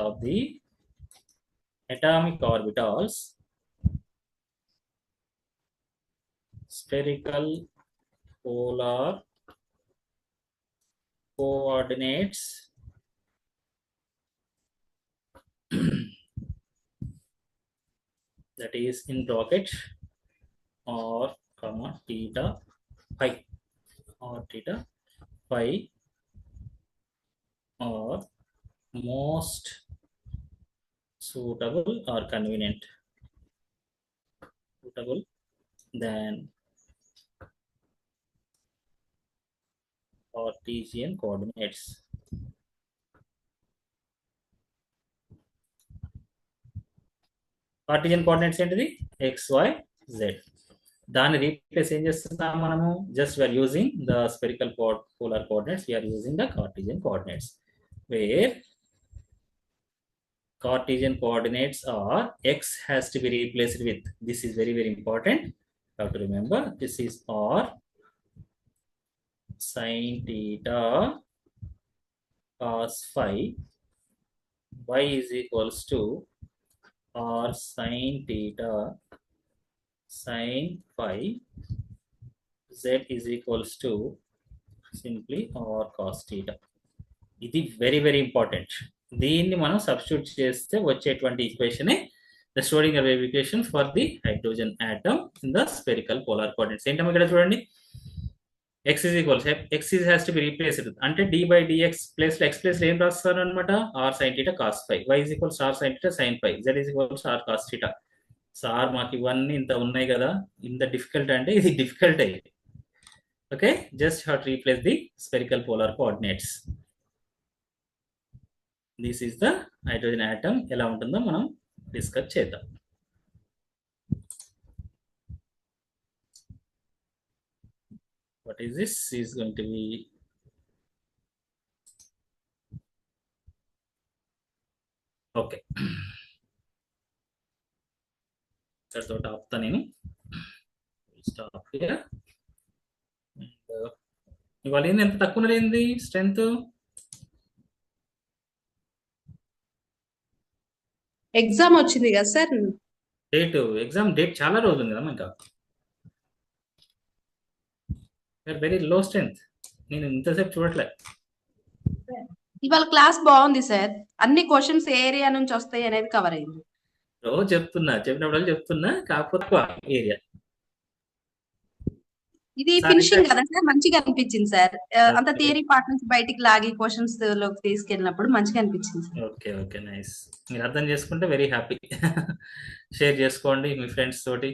of the atomic orbitals, spherical polar coordinates that is in bracket or comma theta phi or theta phi or most suitable or convenient than Cartesian coordinates. Cartesian coordinates ఏంటిది? X, Y, Z. దాన్ని replace ఏం చేస్తున్నాం మనము? Just we're using the spherical polar coordinates, we're using the Cartesian coordinates, where Cartesian coordinates are x has to be replaced with, this is very very important, you have to remember, this is r sin theta cos phi, y is equals to r sin theta sin phi, z is equals to simply r cos theta. ఇది very very important. దీన్ని మనం substitute చేస్తే వచ్చేటువంటి equation the Schrodinger wave equation for the hydrogen atom in the spherical polar coordinates. ఏంటమ్మా ఇక్కడ చూడండి, x is equals, x is has to be replaced అంటే d by dx plus x plus ఏం రాస్తారు అనమాట, r sin theta cos phi, y is equals r sin theta sin phi, z is equals r cos theta. Sir మాకు ఇవన్నీ ఇంత ఉన్నాయి కదా, ఇంత డిఫికల్ట్ అంటే ఇది డిఫికల్ట్ అయ్యింది. Okay, just have to replace the spherical polar coordinates. This is the hydrogen atom. ఎలా ఉంటుందో మనం డిస్కస్ చేద్దాం. What is this? Is going to be ఇక్కడతో ఆపుతా నేను. Stop here. ఇవాళ ఏంది ఎంత తక్కువ ఉన్నది స్ట్రెంత్? ఎగ్జామ్ వచ్చింది కదా సార్. ఎగ్జామ్ డేట్ చాలా రోజులు ఉంది కదా ఇంకా. Very low strength. నేను ఇంతసేపు చూడట్లే. ఇవాళ క్లాస్ బాగుంది సార్. అన్ని క్వశ్చన్స్ ఏ ఏరియా నుంచి వస్తాయి అనేది కవర్ అయింది. రోజు చెప్పినప్పుడు చెప్తున్నా, కాకపోతే ఏరియా. ఇది సార్ ఫినిషింగ్ ఇంకా- కదా సార్, మంచిగా అనిపించింది సార్. అంత Okay. థియరీ పార్ట్ నుంచి బయటికి లాగి క్వశ్చన్స్ లోకి తీసుకెళ్ళినప్పుడు మంచిగా అనిపించింది సార్. Okay okay nice. మీరు అర్థం చేసుకుంటే వెరీ హ్యాపీ. షేర్ చేసుకోండి మీ ఫ్రెండ్స్ తోటి.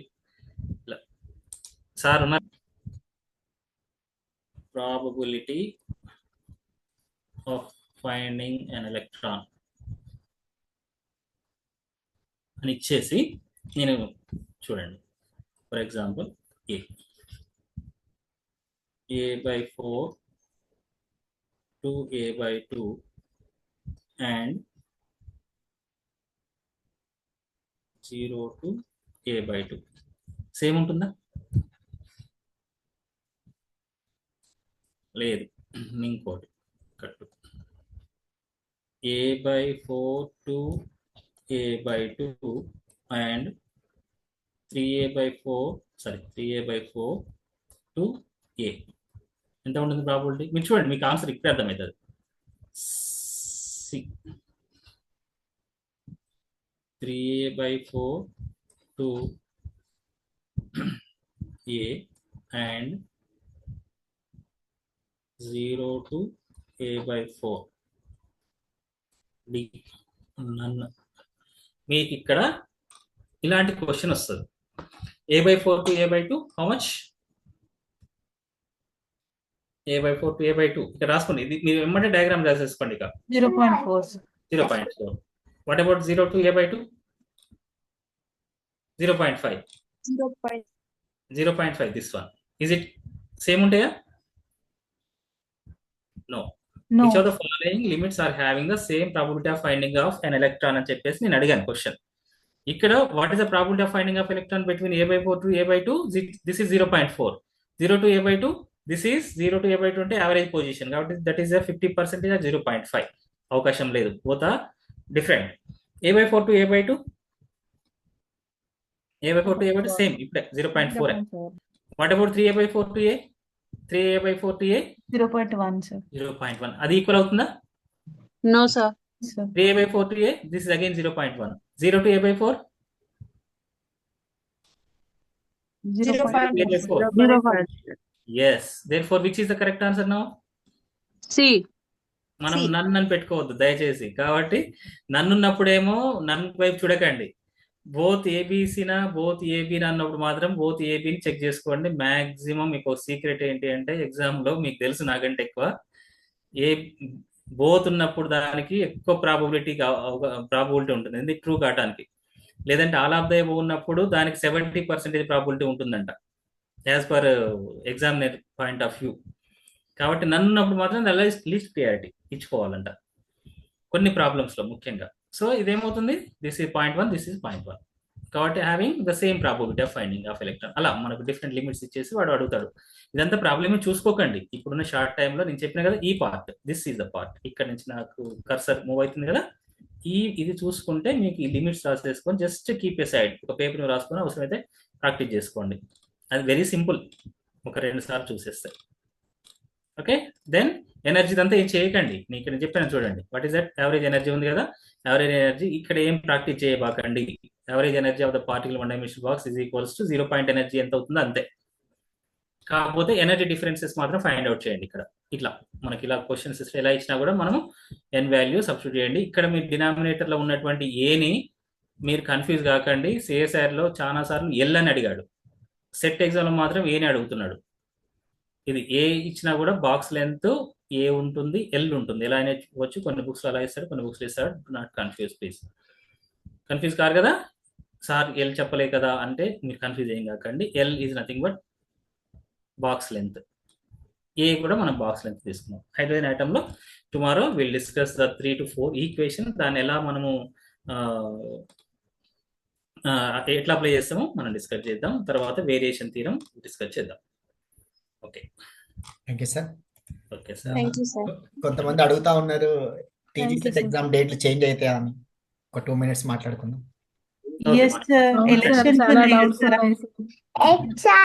సార్ ఉన్న probability of finding an electron అని ఇచ్చేసి నేను చూడండి, for example a/4 to a/2 and 0 to a/2 same ఉంటుందా? లేదు. ఇంకోటి కట్టు a/4 to a/2 and 3a/4 to a. ఎంత ఉంటుంది ప్రాబిలిటీ? మీరు చూడండి, మీకు ఆన్సర్ ఇక్కడ అర్థమవుతుంది. 3a/4 to a and 0 to a/4 d. నన్ను మీకు ఇక్కడ ఇలాంటి క్వశ్చన్ వస్తుంది. a/4 to a/2 how much? a/4 to a/2 ఇక్కడ రాసుకోండి. ఇది మీరు ఏమంటే డయాగ్రామ్ రాసేసుకోండి. ఇక 0.4 sir. 0.4. What about 0 to a/2? 0.5. 0.5 this one. Is it same ఉంటాయా? No. No. Which of the following limits are having the same probability of finding of an electron అని చెప్పేసి నేను అడిగాను క్వశ్చన్. ఇక్కడ what is the probability of finding of electron between a/4 to a/2? This is 0.4. 0 to a/2 this is 0 to a/2 అంటే average position కాబట్టి that is 50% 0.5. అవకాశం లేదు. Both are different. a/4 to a/2 same ఇప్పుడే 0.4. What about 3a/4 to a? 3a/4 to a 0.1 sir. 0.1. అది equal అవుతుందా? No sir. Sir. 3a/4 to a, this is again 0.1. 0 to a/4? 0.4. Yes. Therefore, which is the correct answer now? C. మనం See. నన్ను పెట్టుకోవద్దు దయచేసి. కాబట్టి నన్నున్నప్పుడేమో నన్ను వైపు చూడకండి. బోత్ ఏబీసీనా బోత్ ఏబీనా అన్నప్పుడు మాత్రం బోత్ ఏబీని చెక్ చేసుకోండి. మాక్సిమం మీకు సీక్రెట్ ఏంటి అంటే ఎగ్జామ్ లో మీకు తెలుసు నాకంటే ఎక్కువ, ఏ బోత్ ఉన్నప్పుడు దానికి ఎక్కువ ప్రాబబిలిటీ ఉంటుంది, ఇది ట్రూ కావడానికి. లేదంటే ఆల్ ఆఫ్ ద అబోవ్ ఉన్నప్పుడు దానికి 70% ప్రాబిలిటీ ఉంటుందంట as per examiner point of view. కాబట్టి నన్ను ఉన్నప్పుడు మాత్రం లీస్ట్ ప్రియారిటీ ఇచ్చుకోవాలంట కొన్ని ప్రాబ్లమ్స్ లో ముఖ్యంగా. సో ఇదేమవుతుంది, దిస్ ఈజ్ 0.1, దిస్ ఈజ్ 0.1. కాబట్టి having the same probability of finding of electron. అలా మనకు డిఫరెంట్ లిమిట్స్ ఇచ్చేసి వాడు అడుగుతాడు. ఇదంతా ప్రాబ్లమే చూసుకోకండి. ఇప్పుడున్న షార్ట్ టైంలో నేను చెప్పిన కదా ఈ part, this is the part. ఇక్కడ నుంచి నాకు కర్సర్ మూవ్ అవుతుంది కదా, ఇది చూసుకుంటే మీకు ఈ లిమిట్స్ రాసేసుకొని జస్ట్ కీప్ ఎ సైడ్ ఒక పేపర్ రాసుకొని అవసరమైతే ప్రాక్టీస్ చేసుకోండి. అది వెరీ సింపుల్, ఒక 2 సార్లు చూసేస్తే. ఓకే, దెన్ ఎనర్జీ అంతా ఏం చేయకండి. నేను ఇక్కడ చెప్పాను చూడండి, what is that? Average energy ఉంది కదా, యావరేజ్ ఎనర్జీ ఇక్కడ ఏం ప్రాక్టీస్ చేయబాకండి. Average energy of the particle one dimension box is equals to 0 point energy ఎంత అవుతుందో అంతే. కాకపోతే ఎనర్జీ డిఫరెన్సెస్ మాత్రం ఫైండ్ అవుట్ చేయండి. ఇక్కడ ఇట్లా మనకి ఇలా క్వశ్చన్స్ ఎలా ఇచ్చినా కూడా మనము ఎన్ వాల్యూ సబ్స్టిట్యూట్ చేయండి. ఇక్కడ మీ డినామినేటర్ లో ఉన్నటువంటి ఏని మీరు కన్ఫ్యూజ్ కాకండి. సిఎస్ఆర్ లో చాలా సార్లు ఎల్ అని అడిగాడు, సెట్ ఎగ్జామ్ లో మాత్రం ఏని అడుగుతున్నాడు. ఇది ఏ ఇచ్చినా కూడా బాక్స్ లెంత్ ఏ ఉంటుంది, ఎల్ ఉంటుంది. ఎలా అయినా వచ్చు, కొన్ని బుక్స్ అలా ఇస్తాడు, కొన్ని బుక్స్ ఇస్తాడు. Not confuse please. కన్ఫ్యూజ్ కారు కదా సార్, ఎల్ చెప్పలే కదా అంటే మీరు కన్ఫ్యూజ్ ఏం కాకండి. L is nothing but box length. A కూడా మనం బాక్స్ లెంత్ తీసుకున్నాం. హైడ్రోజన్ ఐటమ్ లో tomorrow will discuss the 3 to 4 equation. దాన్ని ఎలా మనము ఎట్లా అప్లై చేస్తామో మనం డిస్కస్ చేద్దాం. తర్వాత వేరియేషన్ థీరం డిస్కస్ చేద్దాం. Okay thank you sir. Okay sir. Thank you sir. కొంతమంది అడుగుతా ఉన్నారు Thank you, టీజీసెట్ sir. ఎగ్జామ్ డేట్లు చేంజ్ అవుతాయా అని. ఒక 2 minutes మాట్లాడుకుందాం. Okay, Yes, madam. sir. అవును సార్, Elections చాలా ఉన్నాయి డౌట్స్ కదా, sir. ఉన్నాయి సార్.